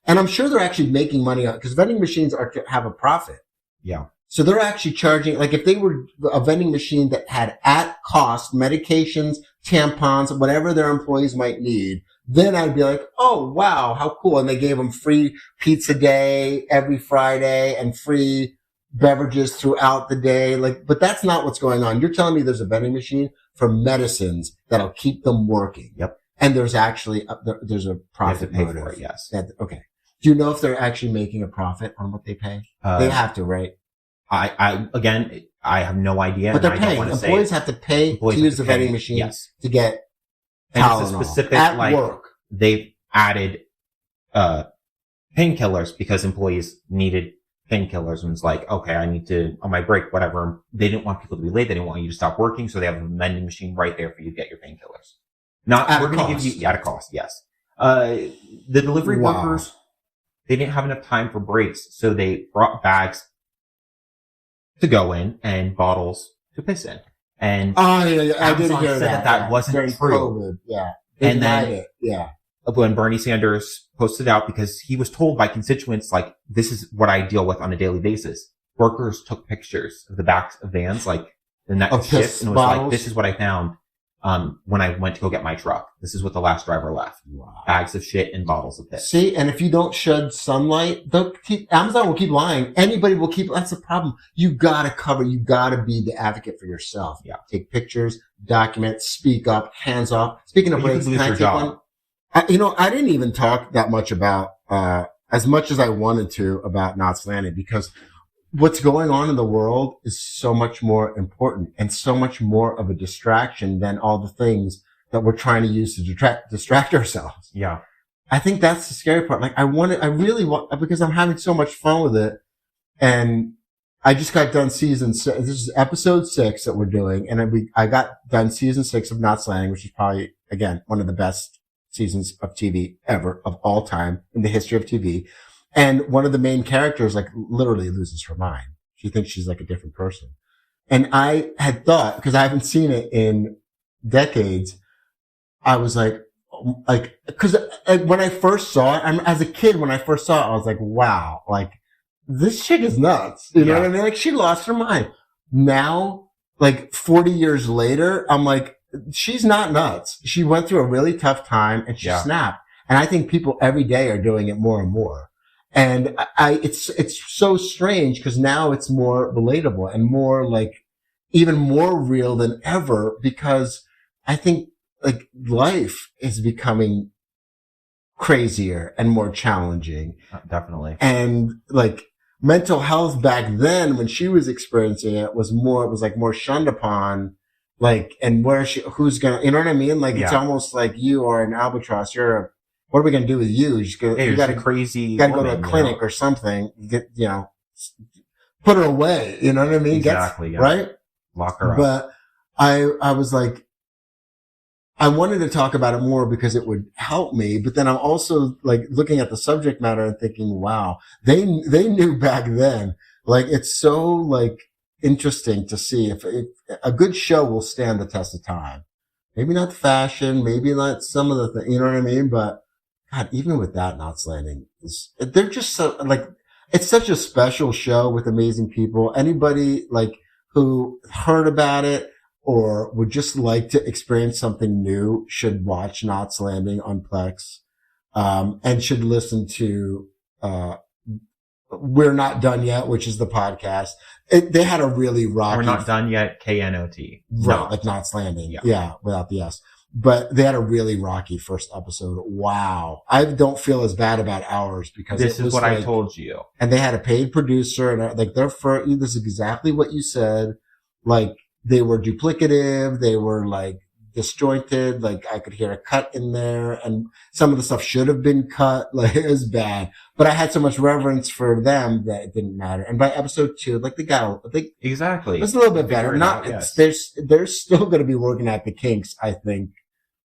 And I'm sure they're actually making money on, because vending machines have a profit. Yeah. So they're actually charging, like if they were a vending machine that had at cost medications, tampons, whatever their employees might need, then I'd be like, oh, wow, how cool. And they gave them free pizza day every Friday and free beverages throughout the day. Like, but that's not what's going on. You're telling me there's a vending machine for medicines that'll keep them working. Yep. And there's actually, there's a profit motive. For it, yes. Okay. Do you know if they're actually making a profit on what they pay? They have to, right? I have no idea. But they're paying. Employees have to pay to use the vending machine to get Tylenol. And it's a specific, at work. They've added painkillers because employees needed painkillers, and it's like, okay, I need to, on my break, whatever. They didn't want people to be late. They didn't want you to stop working, so they have a vending machine right there for you to get your painkillers. We're going to give you at a cost, yes. The delivery workers, they didn't have enough time for breaks, so they brought bags to go in and bottles to piss in. And I did hear that wasn't true. COVID. Yeah. And then when Bernie Sanders posted out, because he was told by constituents, like, this is what I deal with on a daily basis. Workers took pictures of the backs of vans, like the next shift, and it was like, this is what I found. when I went to go get my truck. This is what the last driver left. Wow. Bags of shit and bottles of piss. See, and if you don't shed sunlight, Amazon will keep lying. Anybody will keep, that's the problem. You gotta be the advocate for yourself. Yeah. Take pictures, document, speak up, hands off. Speaking of breaks, can I take one? I didn't even talk that much about, as much as I wanted to about Knots Landing, because what's going on in the world is so much more important and so much more of a distraction than all the things that we're trying to use to distract ourselves. Yeah. I think that's the scary part. Like I really want, because I'm having so much fun with it. And I just got done season 6. This is episode 6 that we're doing. And I got done season 6 of Knots Landing, which is probably, again, one of the best seasons of TV ever, of all time in the history of TV. And one of the main characters, like, literally loses her mind. She thinks she's like a different person. And I had thought, because I haven't seen it in decades, I was because when I first saw it, as a kid, when I first saw it, I was like, wow, like, this chick is nuts. You know what I mean? Like, she lost her mind. Now, like, 40 years later, I'm like, she's not nuts. She went through a really tough time and she snapped. And I think people every day are doing it more and more. And it's so strange because now it's more relatable and more like even more real than ever, because I think like life is becoming crazier and more challenging. Definitely. And like mental health back then when she was experiencing it was more shunned upon. Like, and who's gonna, you know what I mean? Like, it's almost like you are an albatross. What are we going to do with you? You got to go to a clinic or something. Put her away. You know what I mean? Exactly. Right? Lock her up. But I was like, I wanted to talk about it more because it would help me. But then I'm also like looking at the subject matter and thinking, wow, they knew back then. Like, it's so like interesting to see if a good show will stand the test of time. Maybe not the fashion, maybe not some of the things, you know what I mean? But God, even with that, Knots Landing they're just so, like, it's such a special show with amazing people. Anybody, like, who heard about it or would just like to experience something new should watch Knots Landing on Plex, and should listen to, We're Not Done Yet, which is the podcast. They had a really rocky. We're Not Done Yet, KNOT. Right, like Knots Landing. Yeah, without the S. But they had a really rocky first episode. Wow. I don't feel as bad about ours because this is what I told you. And they had a paid producer and like this is exactly what you said. Like they were duplicative. They were like disjointed. Like I could hear a cut in there and some of the stuff should have been cut. Like it was bad, but I had so much reverence for them that it didn't matter. And by episode 2, like exactly. It's a little bit better. They're still going to be working at the kinks, I think,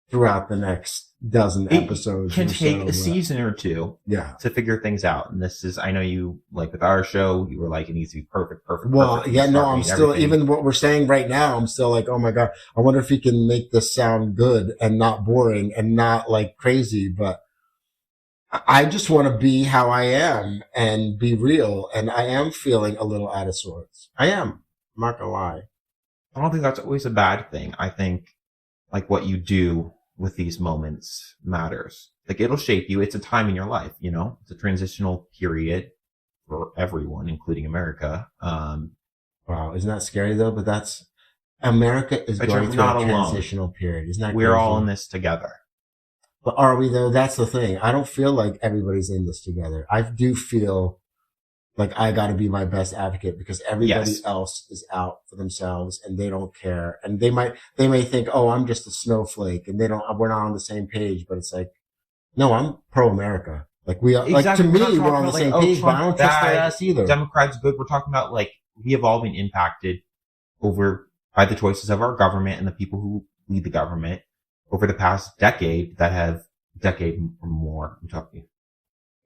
throughout the next dozen episodes. It can take a season or two to figure things out. And this is, I know you, like with our show, you were like, it needs to be perfect. Well, I'm still, even what we're saying right now, I'm still like, oh my God, I wonder if he can make this sound good and not boring and not like crazy. But I just want to be how I am and be real. And I am feeling a little out of sorts. I am. I'm not gonna lie. I don't think that's always a bad thing. I think like what you do with these moments matters. Like it'll shape you. It's a time in your life, you know, it's a transitional period for everyone, including America. Wow. Isn't that scary though? But America is going through a transitional period. Isn't that crazy? We're all in this together. But are we though? That's the thing. I don't feel like everybody's in this together. I do feel like I got to be my best advocate because everybody else is out for themselves and they don't care. And they may think, oh, I'm just a snowflake and we're not on the same page. But it's like, no, I'm pro America. Like we are, exactly. Like to me, we're on the same page, but I don't trust their ass either. Democrats good. We're talking about like, we have all been impacted by the choices of our government and the people who lead the government over the past decade or more. I'm talking.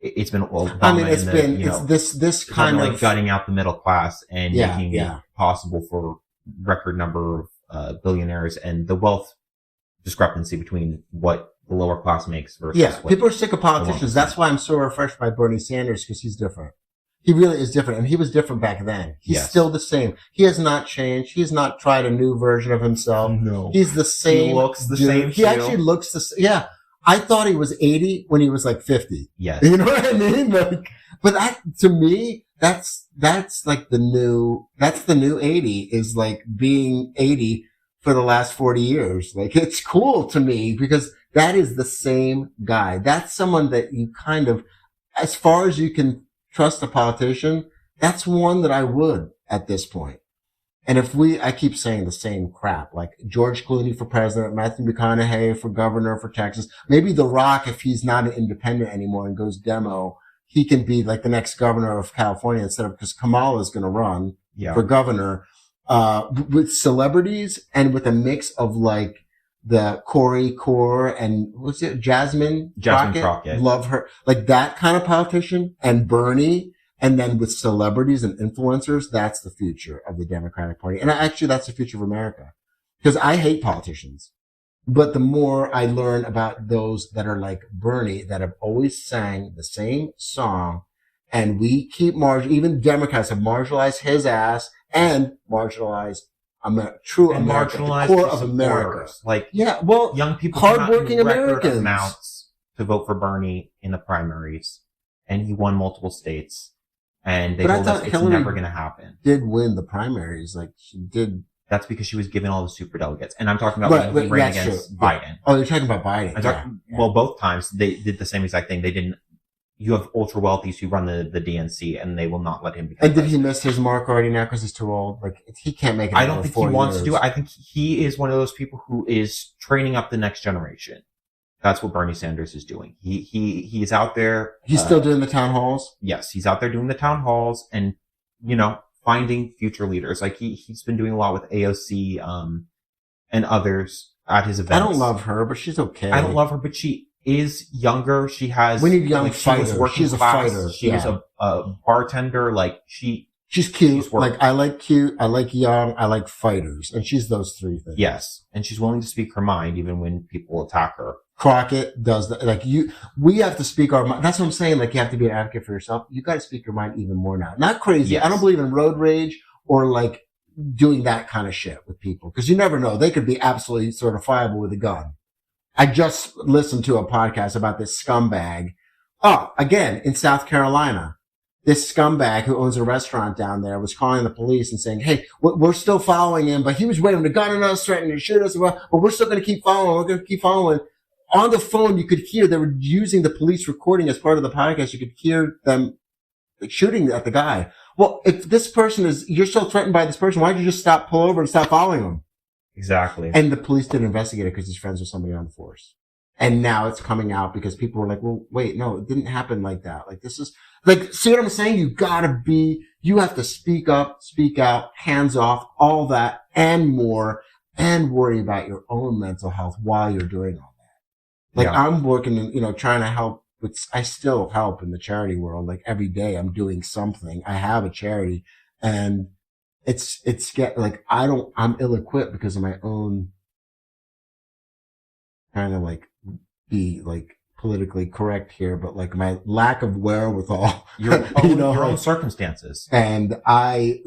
It's been Obama. I mean, it's this kind of like gutting out the middle class and making it possible for record number of billionaires and the wealth discrepancy between what the lower class makes versus people are sick of politicians. That's why I'm so refreshed by Bernie Sanders because he's different. He really is different, and he was different back then. He's still the same. He has not changed. He's not tried a new version of himself. No. He's the same. He looks the dude. same. He actually looks the same. Yeah. I thought he was 80 when he was like 50. Yes. You know what I mean? Like, but that, to me, that's like the new 80 is like being 80 for the last 40 years. Like, it's cool to me because that is the same guy. That's someone that you kind of, as far as you can trust a politician, that's one that I would at this point. And I keep saying the same crap, like George Clooney for president, Matthew McConaughey for governor for Texas. Maybe The Rock, if he's not an independent anymore and goes demo, he can be like the next governor of California because Kamala is going to run for governor, with celebrities and with a mix of like the Corey Core and what's it? Jasmine Crockett. Love her. Like that kind of politician, and Bernie. And then with celebrities and influencers, that's the future of the Democratic Party. And actually, that's the future of America. Because I hate politicians. But the more I learn about those that are like Bernie, that have always sang the same song, and we keep even Democrats have marginalized his ass and marginalized true and America, the core of America. Like, young people, hardworking Americans, amounts to vote for Bernie in the primaries, and he won multiple states. And they told us it's never going to happen. Did win the primaries, like she did. That's because she was given all the superdelegates. And I'm talking about when he ran against Biden. Yeah. Oh, you're talking about Biden. Well, both times they did the same exact thing. They didn't. You have ultra wealthies who run the DNC, and they will not let him become. And did he miss his mark already now because he's too old? Like he can't make it. I don't think he wants to do it. I think he is one of those people who is training up the next generation. That's what Bernie Sanders is doing. He's out there. He's still doing the town halls? Yes, he's out there doing the town halls and, finding future leaders. Like he's been doing a lot with AOC, and others at his events. I don't love her, but she's okay. I don't love her, but she is younger. She has. We need young fighters. She's a fighter. She was a bartender. Like she's cute. Like I like cute. I like young. I like fighters. And she's those three things. Yes. And she's willing to speak her mind even when people attack her. Crockett does that. Like we have to speak our mind. That's what I'm saying. Like you have to be an advocate for yourself. You got to speak your mind even more now. Not crazy. Yes. I don't believe in road rage or like doing that kind of shit with people because you never know. They could be absolutely certifiable with a gun. I just listened to a podcast about this scumbag. Oh, again, in South Carolina, this scumbag who owns a restaurant down there was calling the police and saying, hey, we're still following him, but he was waving a gun at us, threatening to shoot us, but we're still going to keep following. We're going to keep following. On the phone, you could hear they were using the police recording as part of the podcast. You could hear them shooting at the guy. Well, if this person you're so threatened by this person, why don't you just pull over and stop following him? Exactly. And the police didn't investigate it because he's friends with somebody on the force. And now it's coming out because people were like, well, wait, no, it didn't happen like that. Like this is like, see what I'm saying? You have to speak up, speak out, hands off, all that and more, and worry about your own mental health while you're doing all that. Like I'm working in, trying to help I still help in the charity world. Like every day I'm doing something. I have a charity and I'm ill-equipped because of my own kind of like be like politically correct here, but like my lack of wherewithal, your own circumstances. And there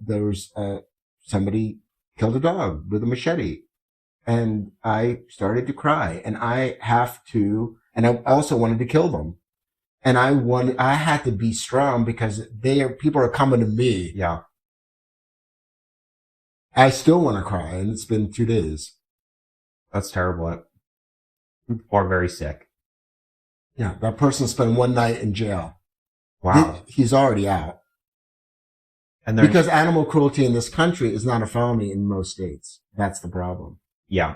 was somebody killed a dog with a machete. And I started to cry and I also wanted to kill them. And I had to be strong because people are coming to me. Yeah. I still want to cry and it's been 2 days. That's terrible. People are very sick. Yeah. That person spent one night in jail. Wow. He's already out. And because animal cruelty in this country is not a felony in most states. That's the problem. Yeah.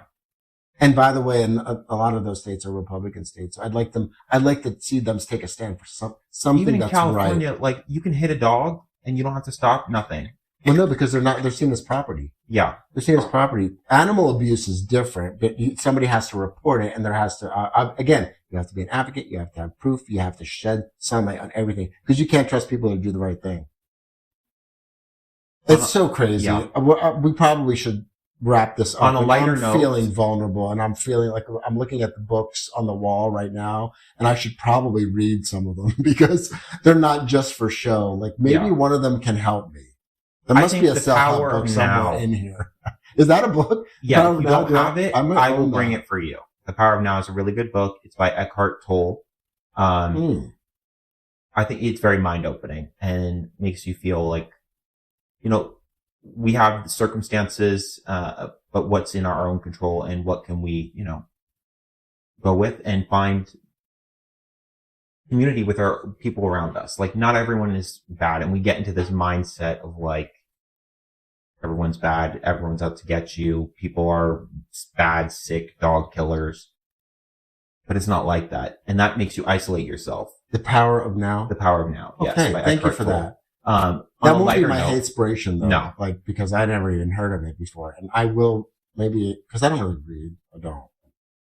And by the way, a lot of those states are Republican states. So I'd like to see them take a stand for something even in that's California, right. Like you can hit a dog and you don't have to stop nothing. Well, no, because they're seen as property. Yeah. They're seen as property. Animal abuse is different, but somebody has to report it and there has to, again, you have to be an advocate. You have to have proof. You have to shed sunlight on everything because you can't trust people to do the right thing. It's so crazy. Yeah. We probably should wrap this up. On a lighter I'm note, feeling vulnerable, and I'm feeling like I'm looking at the books on the wall right now, and I should probably read some of them because they're not just for show. Like maybe one of them can help me. There must be a self-help book somewhere in here. Is that a book? Yeah, if you don't have it, I will bring it for you. The Power of Now is a really good book. It's by Eckhart Tolle. I think it's very mind-opening and makes you feel like, we have circumstances, but what's in our own control and what can we, go with and find community with our people around us. Like, not everyone is bad, and we get into this mindset of like, everyone's bad, everyone's out to get you, people are bad, sick, dog killers. But it's not like that. And that makes you isolate yourself. The Power of Now? The Power of Now, yes. Okay, thank you for that. That won't be my inspiration, though. No. Like, because I never even heard of it before. And I will, maybe, because I don't really read. I don't.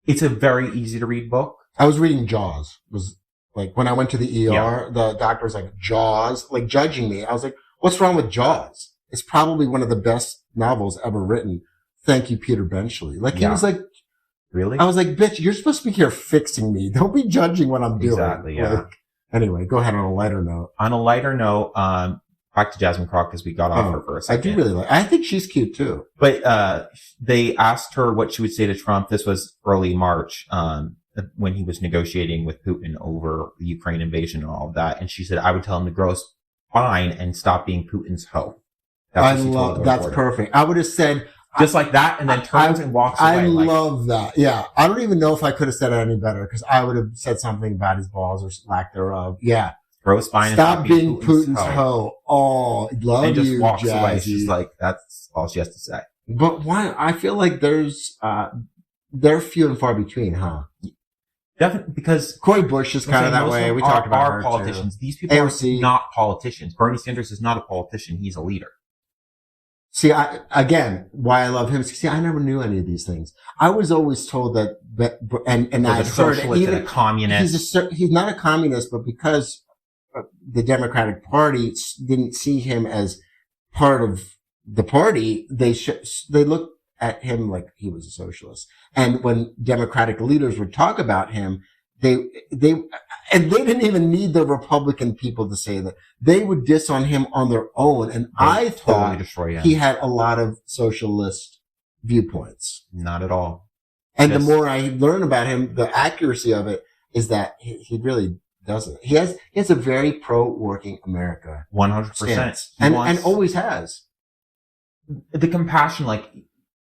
It's a very easy to read book. I was reading Jaws. It was like, when I went to the ER, the doctor was like, Jaws, like judging me. I was like, what's wrong with Jaws? It's probably one of the best novels ever written. Thank you, Peter Benchley. Like, he was like, really? I was like, bitch, you're supposed to be here fixing me. Don't be judging what I'm doing. Exactly, yeah. Like, anyway, go ahead on a lighter note. On a lighter note, back to Jasmine Croft because we got off her for a second. I do really like, I think she's cute too. But, they asked her what she would say to Trump. This was early March, when he was negotiating with Putin over the Ukraine invasion and all of that. And she said, I would tell him to grow spine and stop being Putin's hoe. That's perfect. I would have said just like that, and then turns and walks away. I love that. Yeah, I don't even know if I could have said it any better because I would have said something about his balls or lack thereof. Yeah, grow spine. Stop being Putin's hoe. Oh, love and just you, walks Jazzy. away. She's like, that's all she has to say. But why? I feel like they're few and far between, huh? Definitely, because Cori Bush is kind of that way. We talked about her politicians. Too. These people AOC. are not politicians. Bernie Sanders is not a politician. He's a leader. See, why I love him. See, I never knew any of these things. I was always told that and I've heard it. Even a communist. He's not a communist, but because the Democratic Party didn't see him as part of the party, they looked at him like he was a socialist. And when Democratic leaders would talk about him, they didn't even need the Republican people to say that. They would diss on him on their own. And I thought he had a lot of socialist viewpoints. Not at all. And the more I learn about him, the accuracy of it is that he really doesn't. He has a very pro-working America. 100%. And always has. The compassion,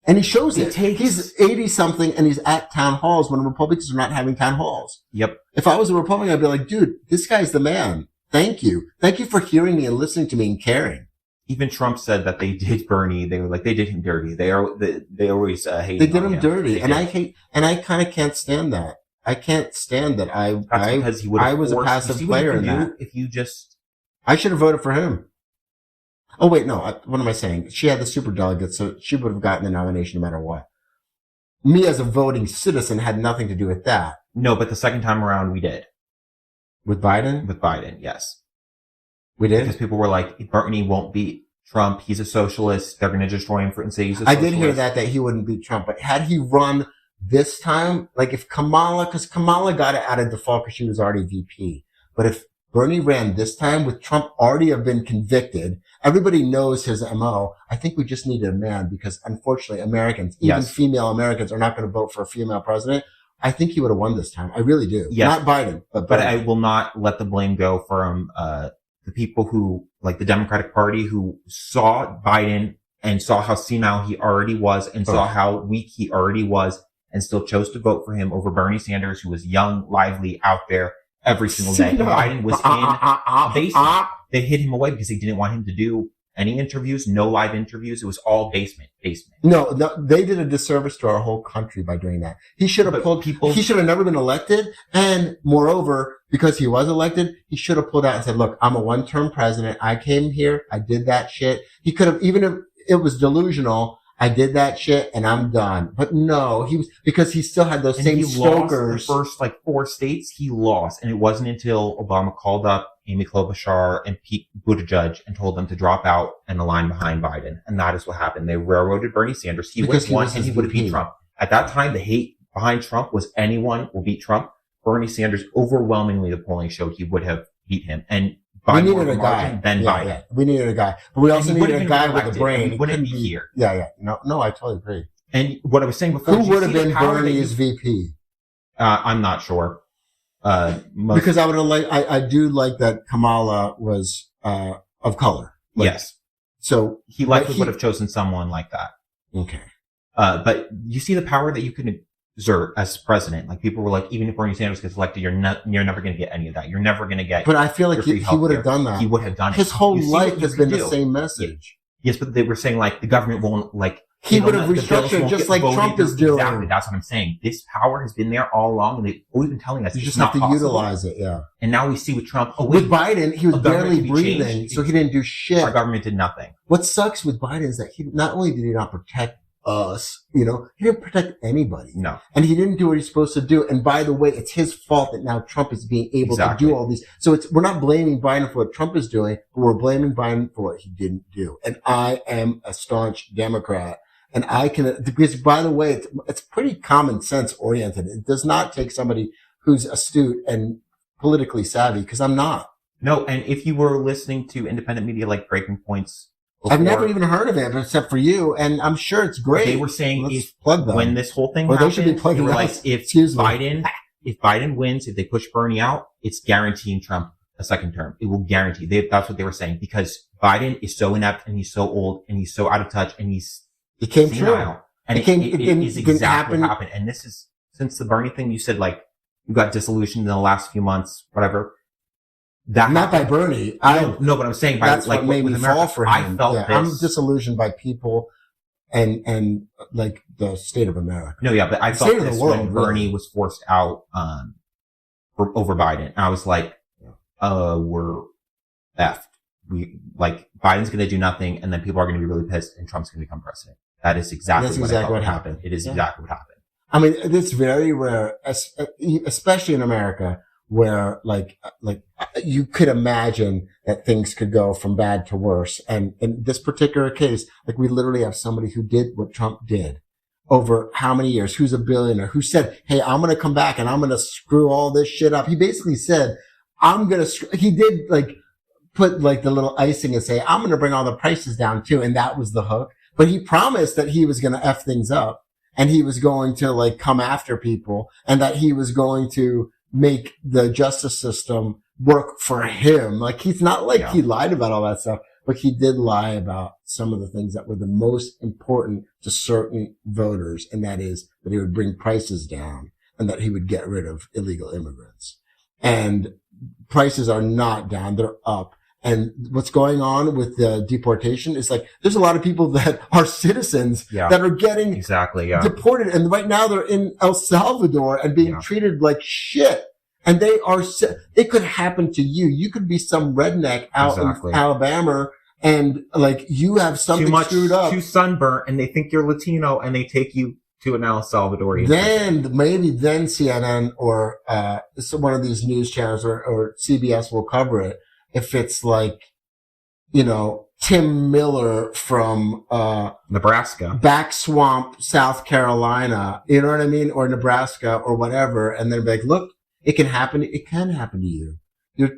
and he shows it. He's 80-something and he's at town halls when Republicans are not having town halls. Yep. If I was a Republican, I'd be like, dude, this guy's the man. Thank you. Thank you for hearing me and listening to me and caring. Even Trump said that they did Bernie. They were like, they did him dirty. They always hate him. They did him dirty. And I kind of can't stand that. I can't stand that. I was a passive player in that. I should have voted for him. Oh, wait, no. What am I saying? She had the superdelegates, so she would have gotten the nomination no matter what. Me as a voting citizen had nothing to do with that. No, but the second time around, we did. With Biden? With Biden, yes. We did? Because people were like, Bernie won't beat Trump. He's a socialist. They're going to destroy him and say he's a socialist. I did hear that he wouldn't beat Trump. But had he run this time, like if because Kamala got it out of default because she was already VP. But if Bernie ran this time with Trump already have been convicted, everybody knows his MO. I think we just needed a man because unfortunately Americans, even female Americans, are not going to vote for a female president. I think he would have won this time. I really do. Yes. Not Biden, but I will not let the blame go from the people who, like the Democratic Party, who saw Biden and saw how senile he already was and saw how weak he already was and still chose to vote for him over Bernie Sanders, who was young, lively, out there every single day. Biden was in they hid him away because they didn't want him to do any interviews, no live interviews. It was all basement. No, they did a disservice to our whole country by doing that. He should have pulled people. He should have never been elected. And moreover, because he was elected, he should have pulled out and said, look, I'm a one-term president. I came here. I did that shit. He could have, even if it was delusional, I did that shit and I'm done. But no, because he still had those And same he stokers. lost the first like 4 states. He lost, and it wasn't until Obama called up Amy Klobuchar and Pete Buttigieg and told them to drop out and align behind Biden, and that is what happened. They railroaded Bernie Sanders. He would have won, and he would have beat Trump. At that time, the hate behind Trump was anyone will beat Trump. Bernie Sanders, overwhelmingly, the polling showed he would have beat him, and by we more needed of a margin guy. than Biden. Yeah. We needed a guy, but we also And he needed would've a been guy with reelected, a brain. and he wouldn't be here. Yeah. No, I totally agree. And what I was saying before, Who would have see the been power that Bernie's VP? I'm not sure. Because I would have liked. I do like that Kamala was of color. Yes. So He likely would have chosen someone like that. Okay. But you see the power that you can exert as president. Like people were like, even if Bernie Sanders gets elected, you're never going to get any of that. You're never going to get. But I feel like free he would have healthcare. done that. He would have done it. His whole You see life what has you been can the do. same message. Yes, but they were saying like the government won't like. He they would don't- have the bills restructured won't just get like voted. Trump is doing. Exactly, that's what I'm saying. This power has been there all along, and they've always been telling us You it's just not have to possible. utilize it. Yeah. And now we see with Trump. Oh With wait, Biden, he was a government barely can be breathing, changed. so he didn't do shit. our government did nothing. What sucks with Biden is that he not only did he not protect us, he didn't protect anybody. No. And he didn't do what he's supposed to do. And by the way, it's his fault that now Trump is being able to do all these. So we're not blaming Biden for what Trump is doing, but we're blaming Biden for what he didn't do. And I am a staunch Democrat. And because by the way, it's pretty common sense oriented. It does not take somebody who's astute and politically savvy, because I'm not. No, and if you were listening to independent media like Breaking Points, before, I've never even heard of it except for you, and I'm sure it's great. they were saying Let's plug them. when this whole thing Or happened, they should be plugging they were like, us. if Biden wins, if they push Bernie out, it's guaranteeing Trump a second term. It will guarantee. That's what they were saying, because Biden is so inept and he's so old and he's so out of touch and he's It came senile. true. And It is didn't exactly happen. what happened. And this is, since the Bernie thing, you said like, you got disillusioned in the last few months, whatever. That Not by Bernie. no, but I'm saying by That's like what made me with America, fall for him. I felt this. I'm disillusioned by people and like the state of America. No, yeah, but I State felt of the this world, when really. Bernie was forced out over Biden. I was like, we're effed. Biden's going to do nothing, and then people are going to be really pissed, and Trump's going to become president. That is exactly what happened. It is exactly what happened. I mean, it's very rare, especially in America, where you could imagine that things could go from bad to worse. And in this particular case, like we literally have somebody who did what Trump did over how many years, who's a billionaire, who said, hey, I'm going to come back and I'm going to screw all this shit up. He basically said, he did put the little icing and say, I'm going to bring all the prices down too. And that was the hook. But he promised that he was going to F things up and he was going to come after people and that he was going to make the justice system work for him. He's not he lied about all that stuff, but he did lie about some of the things that were the most important to certain voters. And that is that he would bring prices down and that he would get rid of illegal immigrants. And prices are not down. They're up. And what's going on with the deportation is there's a lot of people that are citizens that are getting deported. And right now they're in El Salvador and being treated like shit. And it could happen to you. You could be some redneck out in Alabama and you have something screwed up. Too sunburnt and they think you're Latino and they take you to an El Salvadorian. Then CNN or one of these news channels or CBS will cover it. If it's Tim Miller from Nebraska, Back Swamp, South Carolina, you know what I mean? Or Nebraska or whatever. And then be like, look, it can happen. It can happen to you.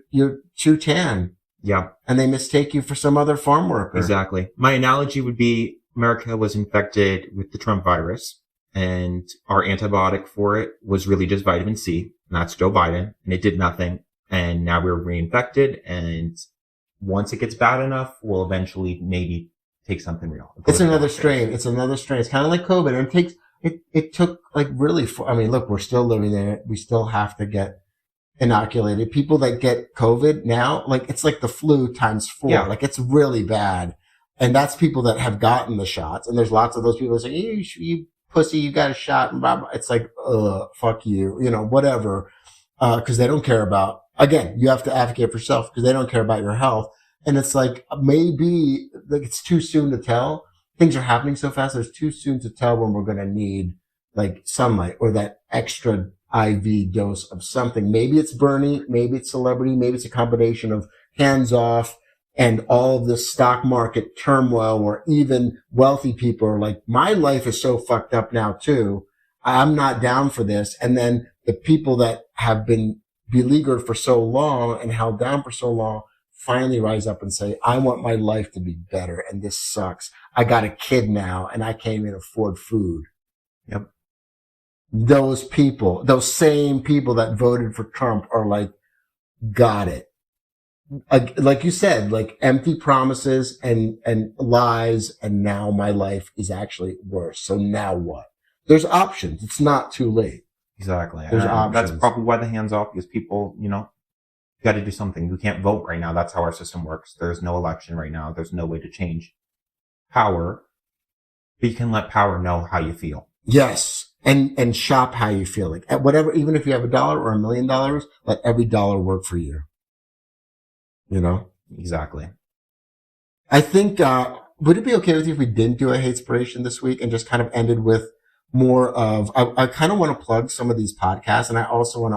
You're too tan. Yeah. And they mistake you for some other farm worker. Exactly. My analogy would be America was infected with the Trump virus and our antibiotic for it was really just vitamin C. And that's Joe Biden. And it did nothing. And now we're reinfected. And once it gets bad enough, we'll eventually maybe take something real. It's another strain. It's another strain. It's kind of like COVID. And it took really, look, we're still living in it. We still have to get inoculated. People that get COVID now, it's like the flu times 4. Yeah. It's really bad. And that's people that have gotten the shots. And there's lots of those people that say, you pussy, you got a shot. And blah, blah. It's fuck you, whatever. Cause they don't care about, again, you have to advocate for yourself because they don't care about your health. And it's maybe it's too soon to tell, things are happening so fast. It's too soon to tell when we're going to need like sunlight or that extra IV dose of something. Maybe it's Bernie, maybe it's celebrity, maybe it's a combination of hands off and all of this stock market turmoil where even wealthy people are like, my life is so fucked up now too. I'm not down for this. And then the people that have been beleaguered for so long and held down for so long finally rise up and say, I want my life to be better. And this sucks. I got a kid now and I can't even afford food. Yep. Those people, those same people that voted for Trump are like, got it. Like you said, like empty promises and lies. And now my life is actually worse. So now what? There's options. It's not too late. Exactly. There's options. That's probably why the hands off, because people, you got to do something. You can't vote right now. That's how our system works. There's no election right now. There's no way to change power. But you can let power know how you feel. Yes. And shop how you feel. Like at whatever, even if you have $1 or $1 million, let every dollar work for you. Exactly. I think, would it be okay with you if we didn't do a Hatespiration this week and just kind of ended with more of, I kind of want to plug some of these podcasts, and I also want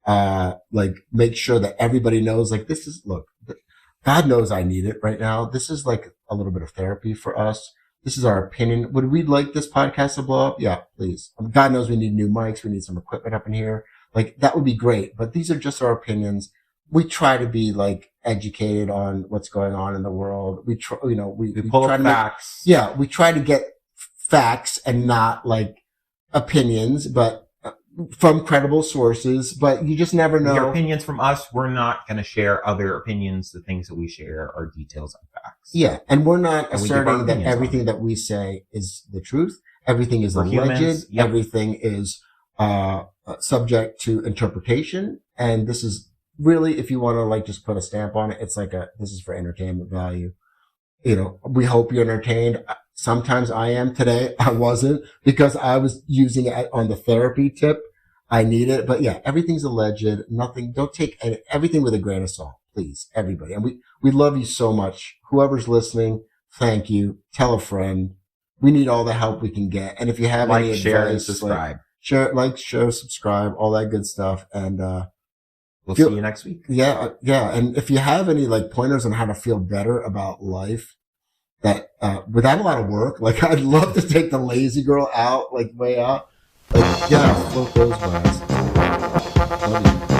to like make sure that everybody knows, like, this is, look, God knows I need it right now. This is like a little bit of therapy for us. This is our opinion. Would we like this podcast to blow up? Yeah, please. God knows we need new mics. We need some equipment up in here. Like, that would be great. But these are just our opinions. We try to be like educated on what's going on in the world. We try, we pull try up to facts. we try to get facts and not like opinions, but from credible sources. But you just never know. Your opinions from us, we're not going to share other opinions. The things that we share are details and facts. Yeah, and we're not And we give our asserting that opinions everything on that we say is the truth. Everything is We're alleged. humans. Yep. Everything is subject to interpretation. And this is really, if you want to like just put a stamp on it, it's like this is for entertainment value. We hope you're entertained. Sometimes I am. Today I wasn't, because I was using it on the therapy tip. I need it. But yeah, everything's alleged. Nothing. Don't take everything with a grain of salt, please, everybody. And we love you so much. Whoever's listening, thank you. Tell a friend. We need all the help we can get. And if you have any share, and advice, subscribe. share, subscribe, all that good stuff. And We'll see you next week. Yeah. And if you have any like pointers on how to feel better about life, that without a lot of work, like I'd love to take the lazy girl out, like way out. Like, yeah, float those guys. Love you.